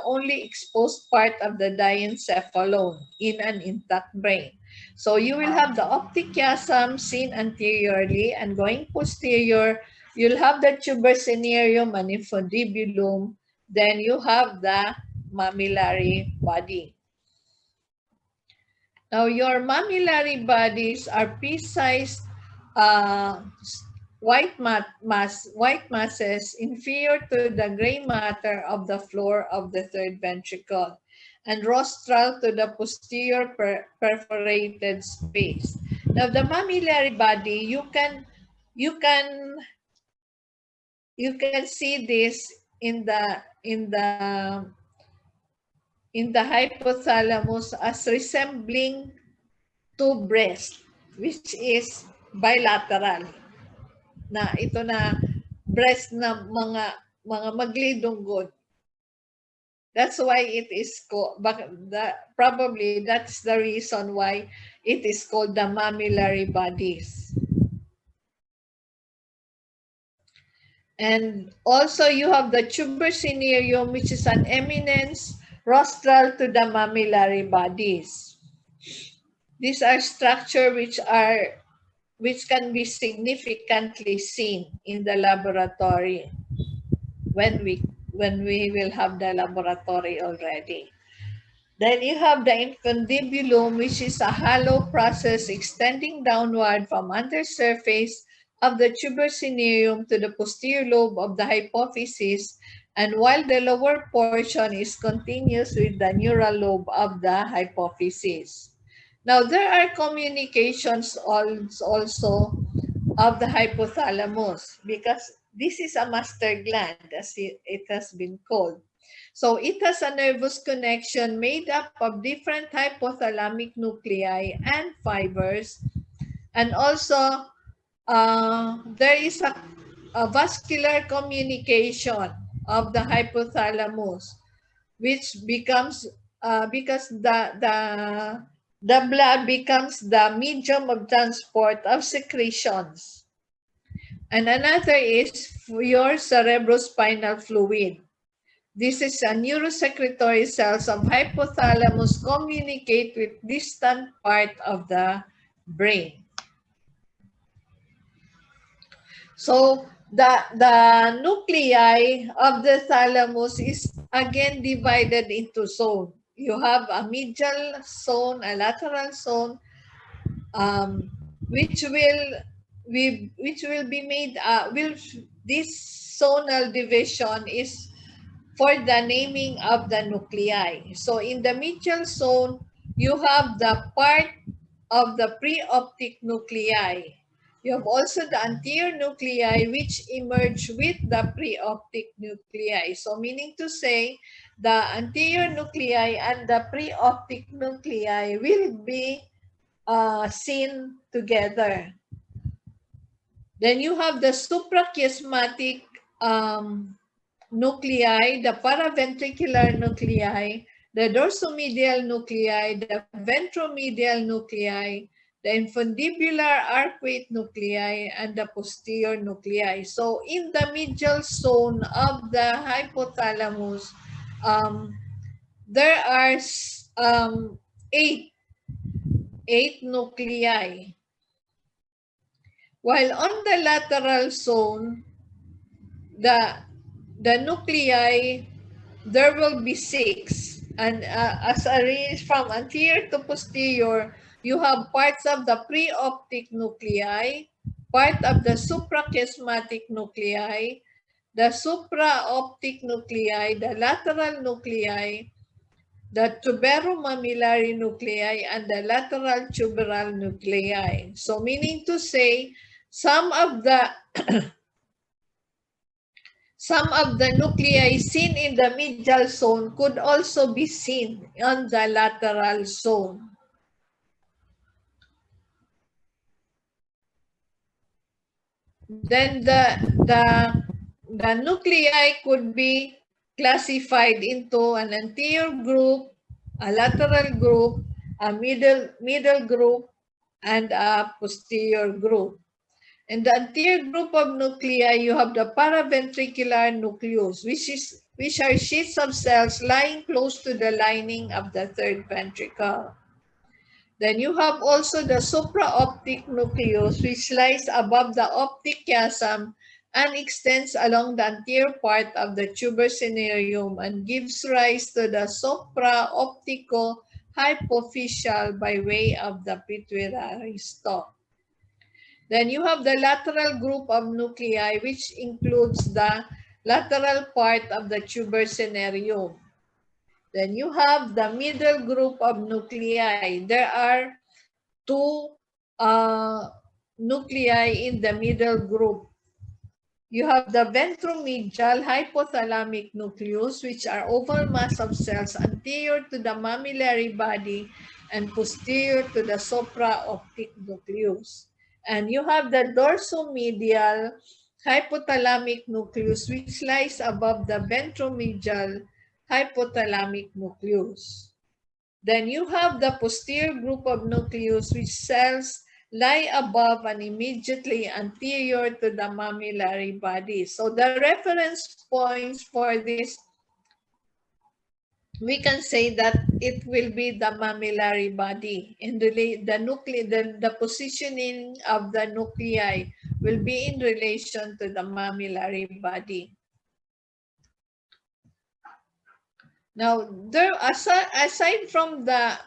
only exposed part of the diencephalon in an intact brain. So you will have the optic chiasm seen anteriorly, and going posterior, you'll have the tubercinarium and infundibulum. Then you have the mammillary body. Now, your mammillary bodies are pea-sized white masses inferior to the gray matter of the floor of the third ventricle and rostral to the posterior perforated space. Now, the mammillary body, you can see this in the hypothalamus as resembling two breasts, which is bilateral. Na ito na breast na mga maglidunggod. That's why it is called, probably that's the reason why it is called the mammillary bodies. And also you have the tubercinarium, which is an eminence rostral to the mammillary bodies. These are structures which can be significantly seen in the laboratory when we will have the laboratory already. Then you have the infundibulum, which is a hollow process extending downward from under surface of the tubercinarium to the posterior lobe of the hypophysis, and while the lower portion is continuous with the neural lobe of the hypophysis. Now, there are communications also of the hypothalamus because this is a master gland, as it has been called. So it has a nervous connection made up of different hypothalamic nuclei and fibers. And also, there is a vascular communication of the hypothalamus, which becomes because the blood becomes the medium of transport of secretions. And another is your cerebrospinal fluid. This is a neurosecretory cells of hypothalamus communicate with distant part of the brain. So the nuclei of the thalamus is again divided into zone. You have a medial zone, a lateral zone, which will be made. This zonal division is for the naming of the nuclei. So in the medial zone, you have the part of the preoptic nuclei. You have also the anterior nuclei which emerge with the preoptic nuclei. So meaning to say, the anterior nuclei and the preoptic nuclei will be seen together. Then you have the suprachiasmatic nuclei, the paraventricular nuclei, the dorsomedial nuclei, the ventromedial nuclei, the infundibular arcuate nuclei, and the posterior nuclei. So in the medial zone of the hypothalamus, there are eight nuclei. While on the lateral zone, the nuclei, there will be 6. And as arranged from anterior to posterior, you have parts of the preoptic nuclei, part of the suprachiasmatic nuclei, the supraoptic nuclei, the lateral nuclei, the tuberomamillary nuclei, and the lateral tuberal nuclei. So meaning to say, some of the nuclei seen in the medial zone could also be seen on the lateral zone. Then the nuclei could be classified into an anterior group, a lateral group, a middle group, and a posterior group. In the anterior group of nuclei, you have the paraventricular nucleus, which are sheets of cells lying close to the lining of the third ventricle. Then you have also the supraoptic nucleus, which lies above the optic chiasm and extends along the anterior part of the tuber cinereum and gives rise to the supraoptico-hypophyseal by way of the pituitary stalk. Then you have the lateral group of nuclei, which includes the lateral part of the tuber cinereum. Then you have the middle group of nuclei. There are 2 nuclei in the middle group. You have the ventromedial hypothalamic nucleus, which are oval mass of cells anterior to the mammillary body and posterior to the supraoptic nucleus. And you have the dorsomedial hypothalamic nucleus, which lies above the ventromedial hypothalamic nucleus. Then you have the posterior group of nucleus, which cells lie above and immediately anterior to the mammillary body. So the reference points for this, we can say that it will be the mammillary body. In the positioning of the nuclei will be in relation to the mammillary body. Now, there aside from the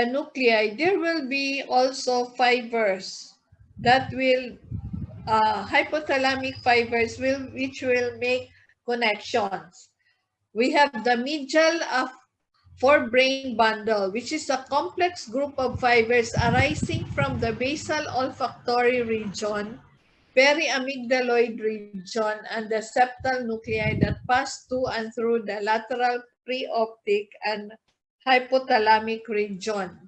nuclei, there will be also fibers that will hypothalamic fibers which will make connections. We have the medial forebrain bundle, which is a complex group of fibers arising from the basal olfactory region, periamygdaloid region and the septal nuclei that pass to and through the lateral preoptic and hypothalamic region.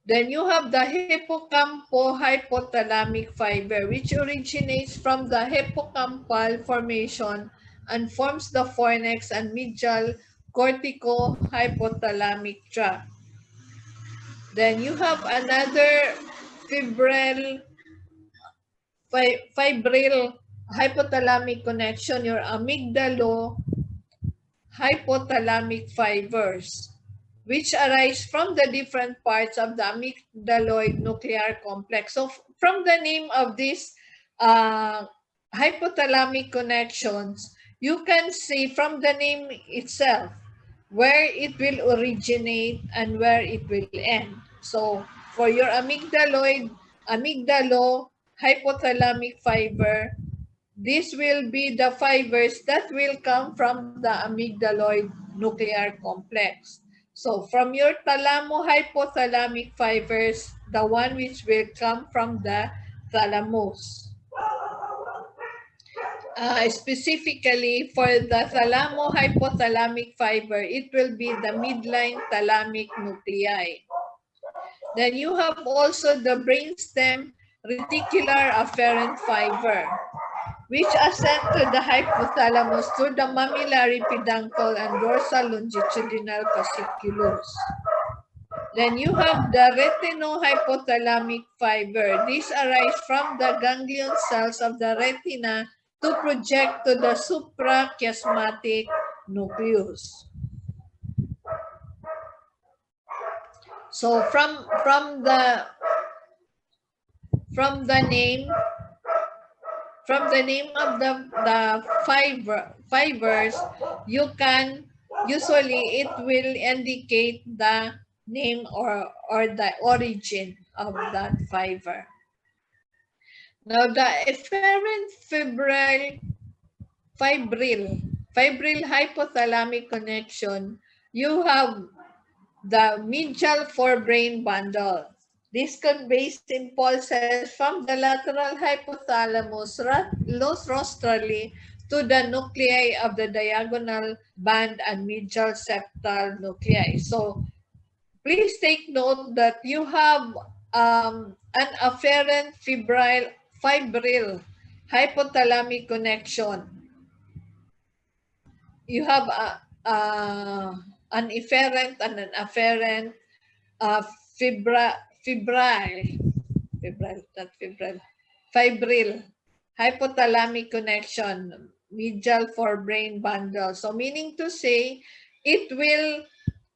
Then you have the hippocampal-hypothalamic fiber, which originates from the hippocampal formation and forms the fornix and medial cortico-hypothalamic tract. Then you have another fibril hypothalamic connection, your amygdalo-hypothalamic fibers, which arise from the different parts of the amygdaloid nuclear complex. So from the name of these hypothalamic connections, you can see from the name itself where it will originate and where it will end. So for your amygdalo-hypothalamic fiber, this will be the fibers that will come from the amygdaloid nuclear complex. So from your thalamo-hypothalamic fibers, the one which will come from the thalamus. Specifically for the thalamo-hypothalamic fiber, it will be the midline thalamic nuclei. Then you have also the brainstem reticular afferent fiber, which ascend to the hypothalamus through the mammillary peduncle and dorsal longitudinal fasciculus. Then you have the retinohypothalamic fiber. These arise from the ganglion cells of the retina to project to the suprachiasmatic nucleus. So from the name of the fibers, you can usually it will indicate the name or the origin of that fiber. Now the efferent fibril hypothalamic connection, you have the medial forebrain bundle. This conveys impulses from the lateral hypothalamus rostrally to the nuclei of the diagonal band and medial septal nuclei. So please take note that you have an afferent fibril hypothalamic connection. You have an efferent and an afferent fibril hypothalamic connection, medial forebrain bundle. So meaning to say, it will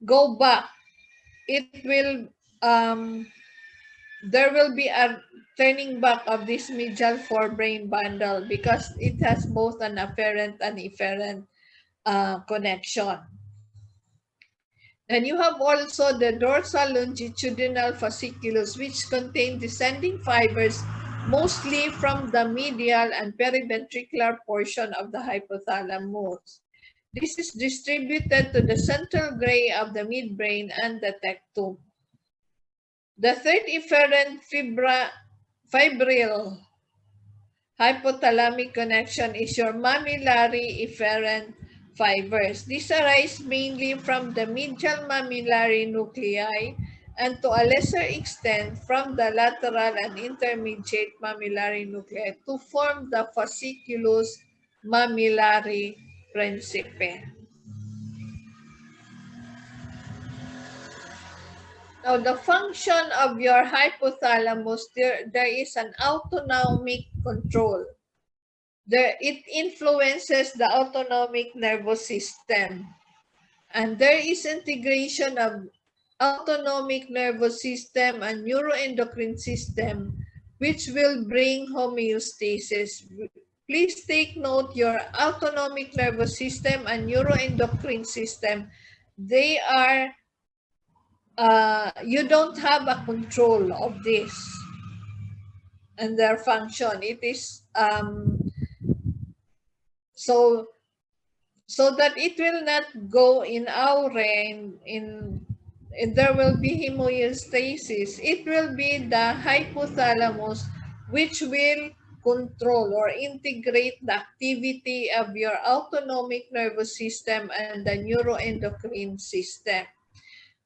go back. It will there will be a turning back of this medial forebrain bundle because it has both an afferent and efferent connection. And you have also the dorsal longitudinal fasciculus, which contain descending fibers mostly from the medial and periventricular portion of the hypothalamus. This is distributed to the central gray of the midbrain and the tectum. The third efferent fibril hypothalamic connection is your mammillary efferent fibers. These arise mainly from the medial mammillary nuclei and to a lesser extent from the lateral and intermediate mammillary nuclei to form the fasciculus mammillary principe. Now, the function of your hypothalamus, there is an autonomic control. It influences the autonomic nervous system. And there is integration of autonomic nervous system and neuroendocrine system, which will bring homeostasis. Please take note, your autonomic nervous system and neuroendocrine system, they are you don't have a control of this and their function. It is so that it will not go in aure in there will be homeostasis. It will be the hypothalamus which will control or integrate the activity of your autonomic nervous system and the neuroendocrine system.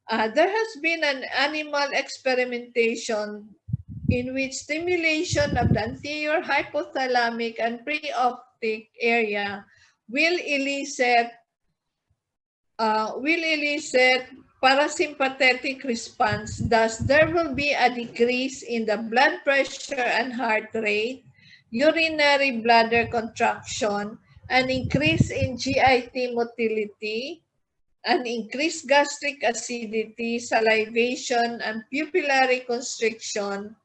There has been an animal experimentation in which stimulation of the anterior hypothalamic and preoptic area will elicit parasympathetic response. Thus, there will be a decrease in the blood pressure and heart rate, urinary bladder contraction, an increase in GIT motility, an increased gastric acidity, salivation, and pupillary constriction,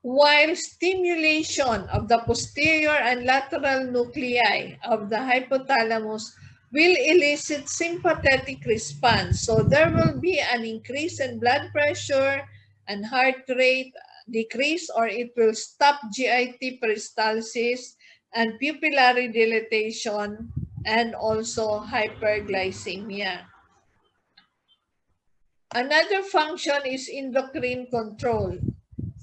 while stimulation of the posterior and lateral nuclei of the hypothalamus will elicit sympathetic response. So there will be an increase in blood pressure and heart rate decrease, or it will stop GIT peristalsis and pupillary dilatation and also hyperglycemia. Another function is endocrine control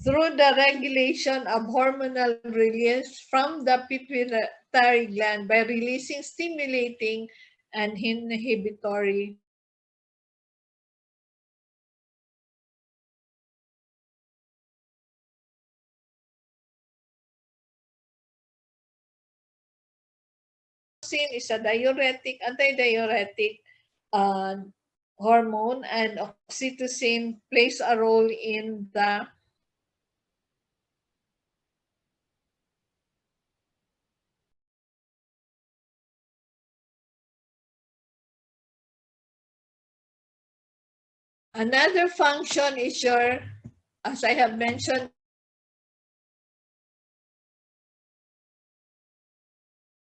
through the regulation of hormonal release from the pituitary gland by releasing stimulating and inhibitory is a diuretic, antidiuretic hormone, and oxytocin plays a role in the another function is your, as I have mentioned,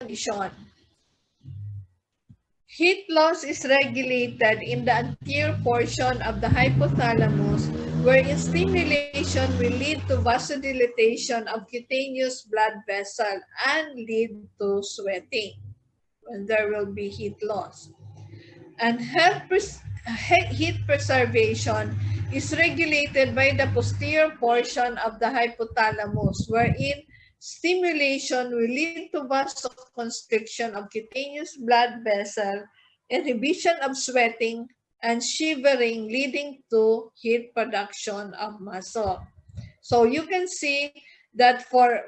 audition. Heat loss is regulated in the anterior portion of the hypothalamus, wherein stimulation will lead to vasodilatation of cutaneous blood vessel and lead to sweating when there will be heat loss. And heat preservation is regulated by the posterior portion of the hypothalamus, wherein stimulation will lead to vasoconstriction of cutaneous blood vessel, inhibition of sweating, and shivering, leading to heat production of muscle. So you can see that for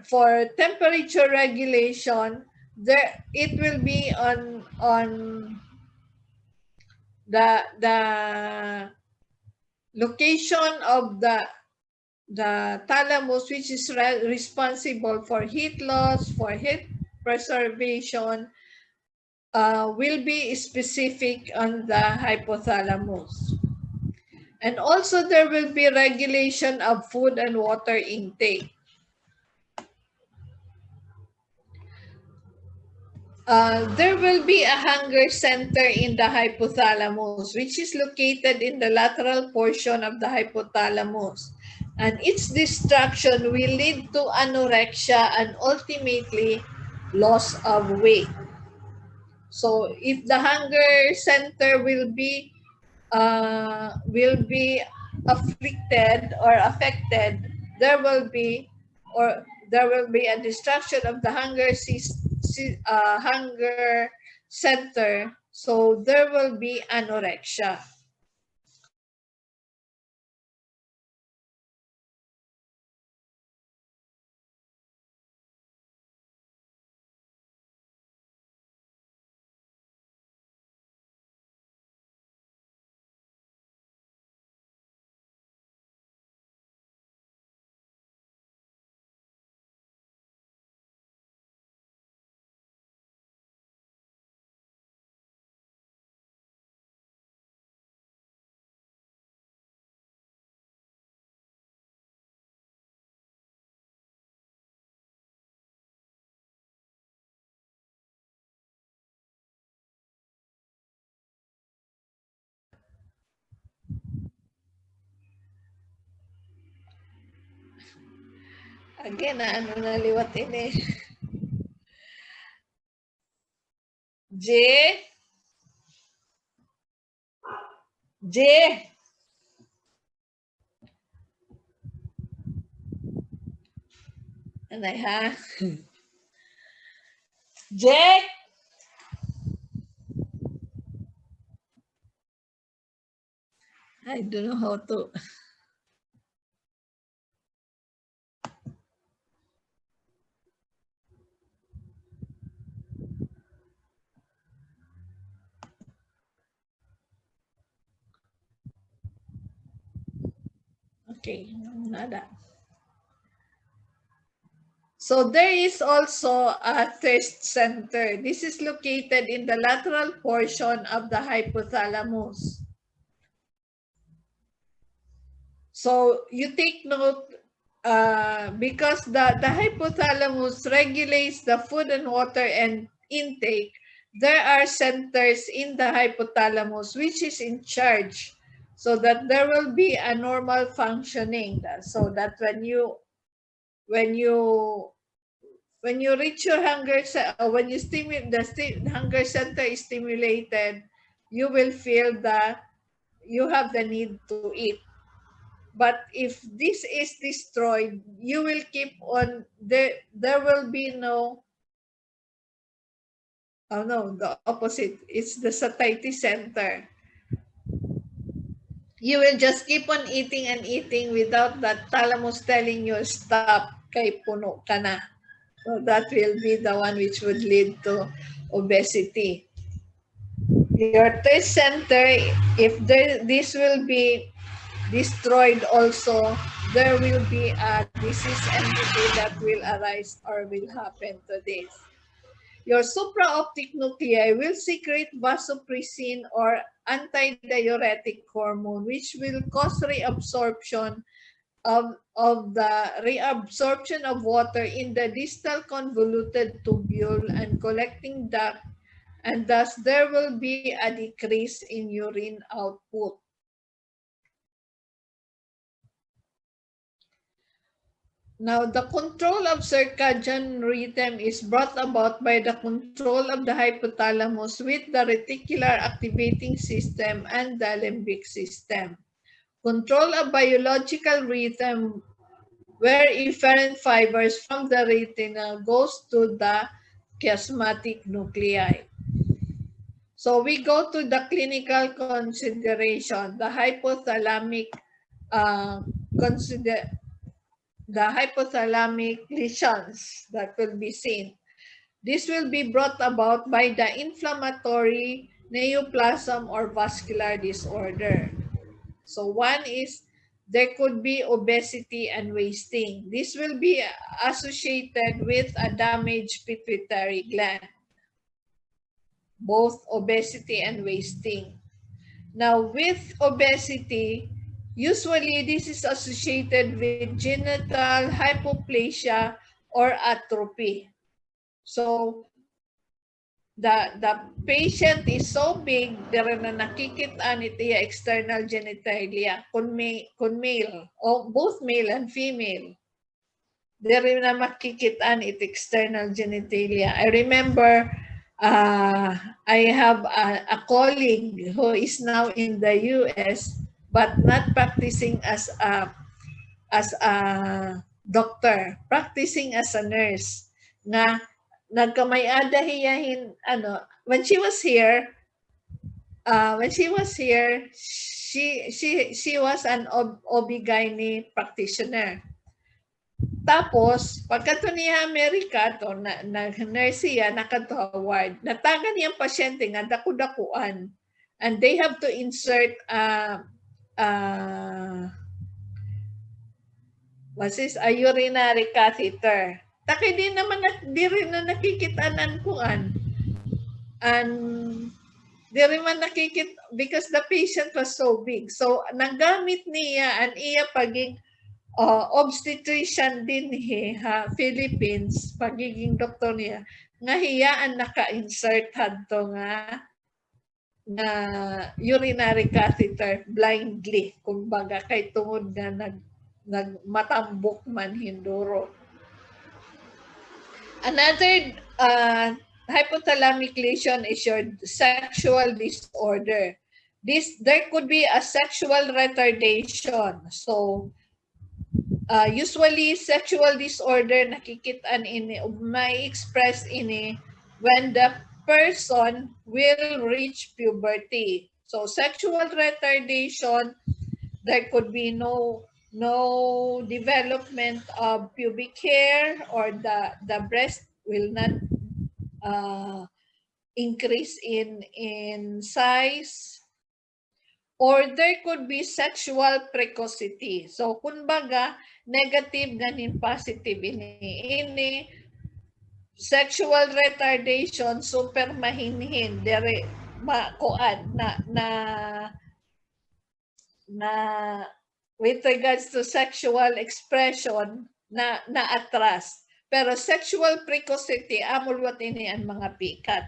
temperature regulation, there it will be on the location of the thalamus, which is responsible for heat loss, for heat preservation, will be specific on the hypothalamus. And also there will be regulation of food and water intake. There will be a hunger center in the hypothalamus, which is located in the lateral portion of the hypothalamus. And its destruction will lead to anorexia and ultimately loss of weight. So if the hunger center will be afflicted or affected, there will be a destruction of the hunger center, so there will be anorexia. Again, ano naliwatin eh. J. J. Anay ha? Jack! I don't know how to. Okay, nada. So there is also a thirst center. This is located in the lateral portion of the hypothalamus. So you take note, because the hypothalamus regulates the food and water and intake, there are centers in the hypothalamus which is in charge so that there will be a normal functioning, so that when you when you reach your hunger, when you stimulate the hunger center is stimulated, you will feel that you have the need to eat. But if this is destroyed, you will keep on, there will be no, oh no, the opposite. It's the satiety center. You will just keep on eating and eating without that thalamus telling you stop, kay puno ka na. So that will be the one which would lead to obesity. Your thirst center, if this will be destroyed also, there will be a disease entity that will arise or will happen to this. Your supraoptic nuclei will secrete vasopressin or antidiuretic hormone, which will cause reabsorption of the reabsorption of water in the distal convoluted tubule and collecting duct, and thus there will be a decrease in urine output. Now, the control of circadian rhythm is brought about by the control of the hypothalamus with the reticular activating system and the limbic system. Control of biological rhythm, where efferent fibers from the retina goes to the chiasmatic nuclei. So we go to the clinical consideration, the hypothalamic the hypothalamic lesions that will be seen. This will be brought about by the inflammatory neoplasm or vascular disorder. So one is there could be obesity and wasting. This will be associated with a damaged pituitary gland, both obesity and wasting. Now, with obesity, usually this is associated with genital hypoplasia or atrophy. So, the patient is so big, dere na nakikitaan iti external genitalia, kung male, o both male and female. Dere na makikitaan iti external genitalia. I remember I have a colleague who is now in the US but not practicing as a doctor, practicing as a nurse. Nga nagkamay-ada hiyahin when she was here, she was an OB/GYN practitioner. Tapos, pagkato niya Amerika, to, nurse siya, nakataward, natagan niyang pasyente nga daku-dakuan. And they have to insert a urinary catheter. Taki di naman, di rin na nakikitanan kuan. And di rin man because the patient was so big. So, nagamit niya ang iya paging obstetrician din Philippines, pagiging doktor niya, nga hiyaan naka-insert hadto nga urinary catheter blindly, kumbaga kay tungod nga nagmatambok man hinduro. Another hypothalamic lesion is your sexual disorder. There could be a sexual retardation. So, Usually, sexual disorder nakikitaan ini, may express ini when the person will reach puberty. So, sexual retardation, there could be no development of pubic hair, or the breast will not increase in size, or there could be sexual precocity. So, kumbaga, negative ganin positive ini sexual retardation super mahinhin dere makuan na with regards to sexual expression na atras. Pero sexual precocity amol what ini ang mga pikat.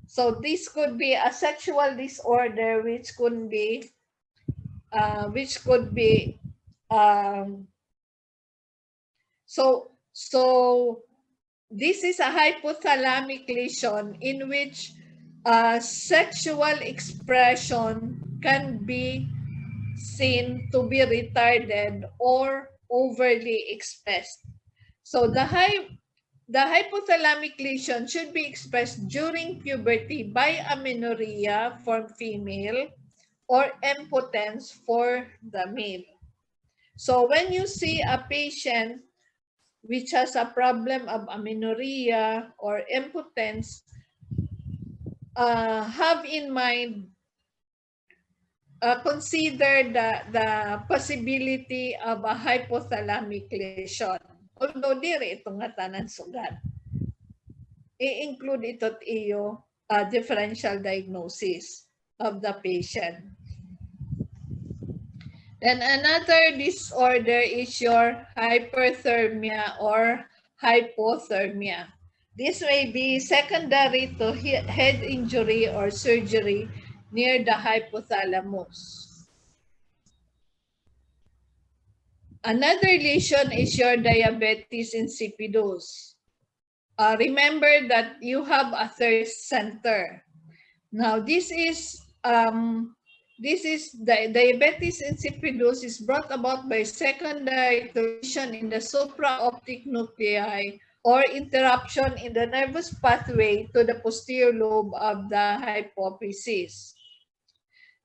So this could be a sexual disorder which could be so this is a hypothalamic lesion in which sexual expression can be seen to be retarded or overly expressed. So the hypothalamic lesion should be expressed during puberty by amenorrhea for female or impotence for the male. So when you see a patient which has a problem of amenorrhea or impotence, have in mind, consider the possibility of a hypothalamic lesion. Although diri ito nga tanan sugat, i-include ito iyo differential diagnosis of the patient. Then another disorder is your hyperthermia or hypothermia. This may be secondary to head injury or surgery near the hypothalamus. Another lesion is your diabetes insipidus. Remember that you have a thirst center. Now, this is the diabetes insipidus is brought about by secondary lesion in the supraoptic nuclei or interruption in the nervous pathway to the posterior lobe of the hypophysis.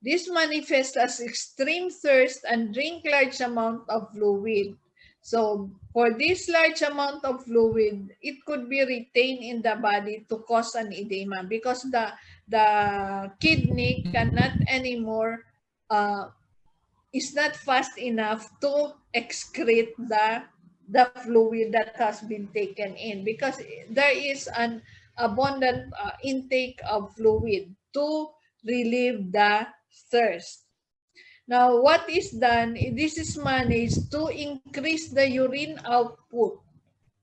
This manifests as extreme thirst and drink large amount of fluid. So for this large amount of fluid, it could be retained in the body to cause an edema because the kidney cannot anymore, is not fast enough to excrete the fluid that has been taken in, because there is an abundant intake of fluid to relieve the thirst. Now, what is done? This is managed to increase the urine output.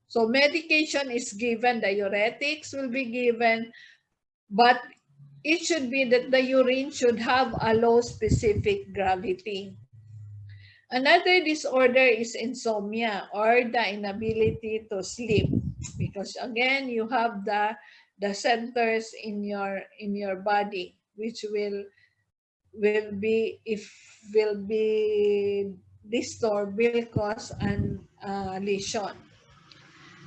So medication is given, diuretics will be given, but it should be that the urine should have a low specific gravity. Another disorder is insomnia, or the inability to sleep, because again you have the centers in your body which will be disturbed, will cause an lesion.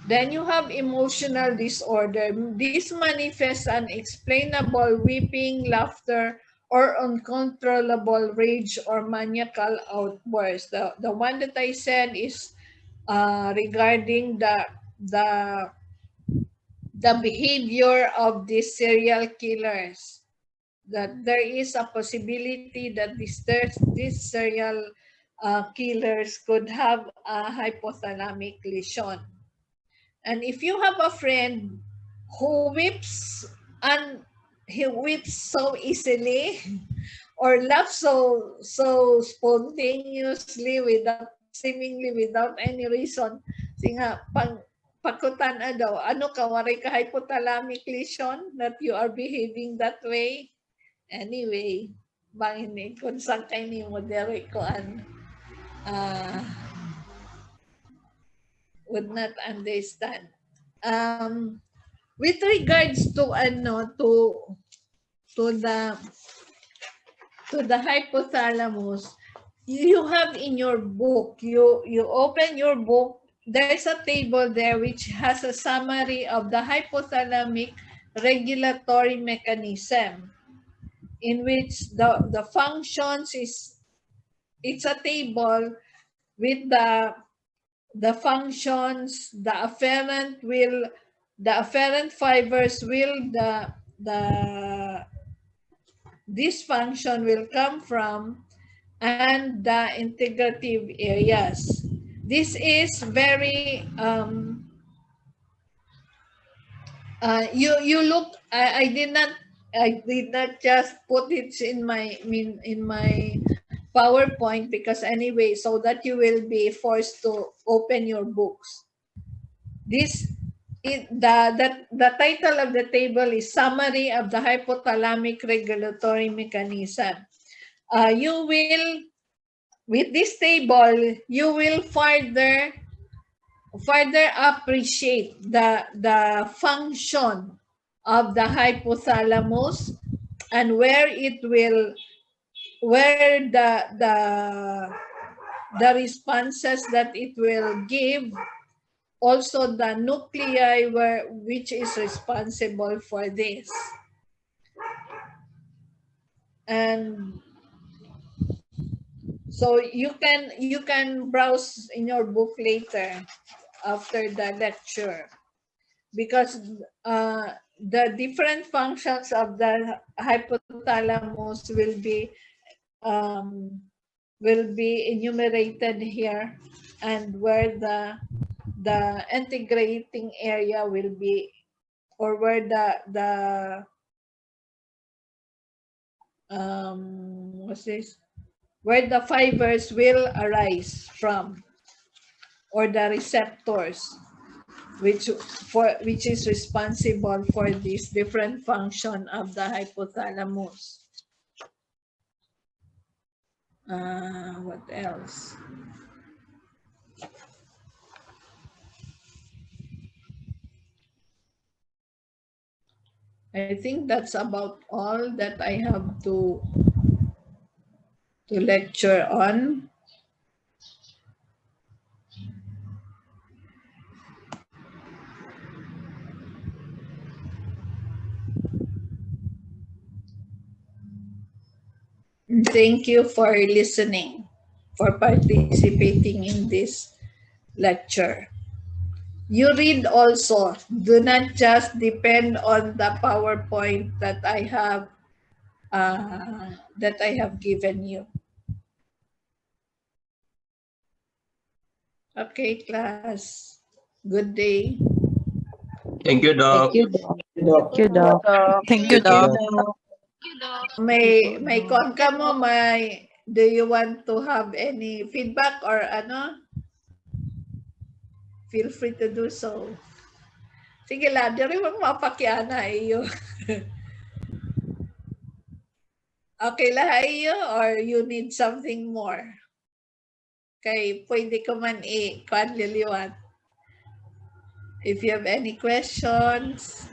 Then you have emotional disorder. This manifests unexplainable weeping, laughter, or uncontrollable rage or maniacal outbursts. The one that I said is regarding the behavior of these serial killers. That there is a possibility that these serial killers could have a hypothalamic lesion. And if you have a friend who whips and he whips so easily or laughs so spontaneously seemingly without any reason, singa pakutan daw, ano ka, waray ka hypothalamic lesion that you are behaving that way? Anyway, bangin ni kung saan kayo ni mo dere ko would not understand. With regards to to the hypothalamus, you have in your book, you open your book, there's a table there which has a summary of the hypothalamic regulatory mechanism, in which the functions is, it's a table with the functions, the afferent fibers will, the this function will come from, and the integrative areas. This is very you look, I did not just put it in my PowerPoint, because anyway, so that you will be forced to open your books. This the title of the table is Summary of the Hypothalamic Regulatory Mechanism. You will, with this table, you will further appreciate the function of the hypothalamus, and where the responses that it will give, also the nuclei which is responsible for this. And so you can browse in your book later after the lecture, because the different functions of the hypothalamus will be enumerated here, and where the integrating area will be, or where what's this? Where the fibers will arise from, or the receptors, which is responsible for this different function of the hypothalamus. What else? I think that's about all that I have to lecture on. Thank you for listening, for participating in this lecture. You read also. Do not just depend on the PowerPoint that I have given you. Okay, class. Good day. Thank you, Doc. Thank you, Doc. Thank you, Doc. Thank you, Thank you, Doc. Doc. May con ka mo, do you want to have any feedback or ano? Feel free to do so. Sige la, diri mo mapakiana iyo. Okay la iyo, or you need something more? Okay, pwede ko man i-kuan liliwan. If you have any questions,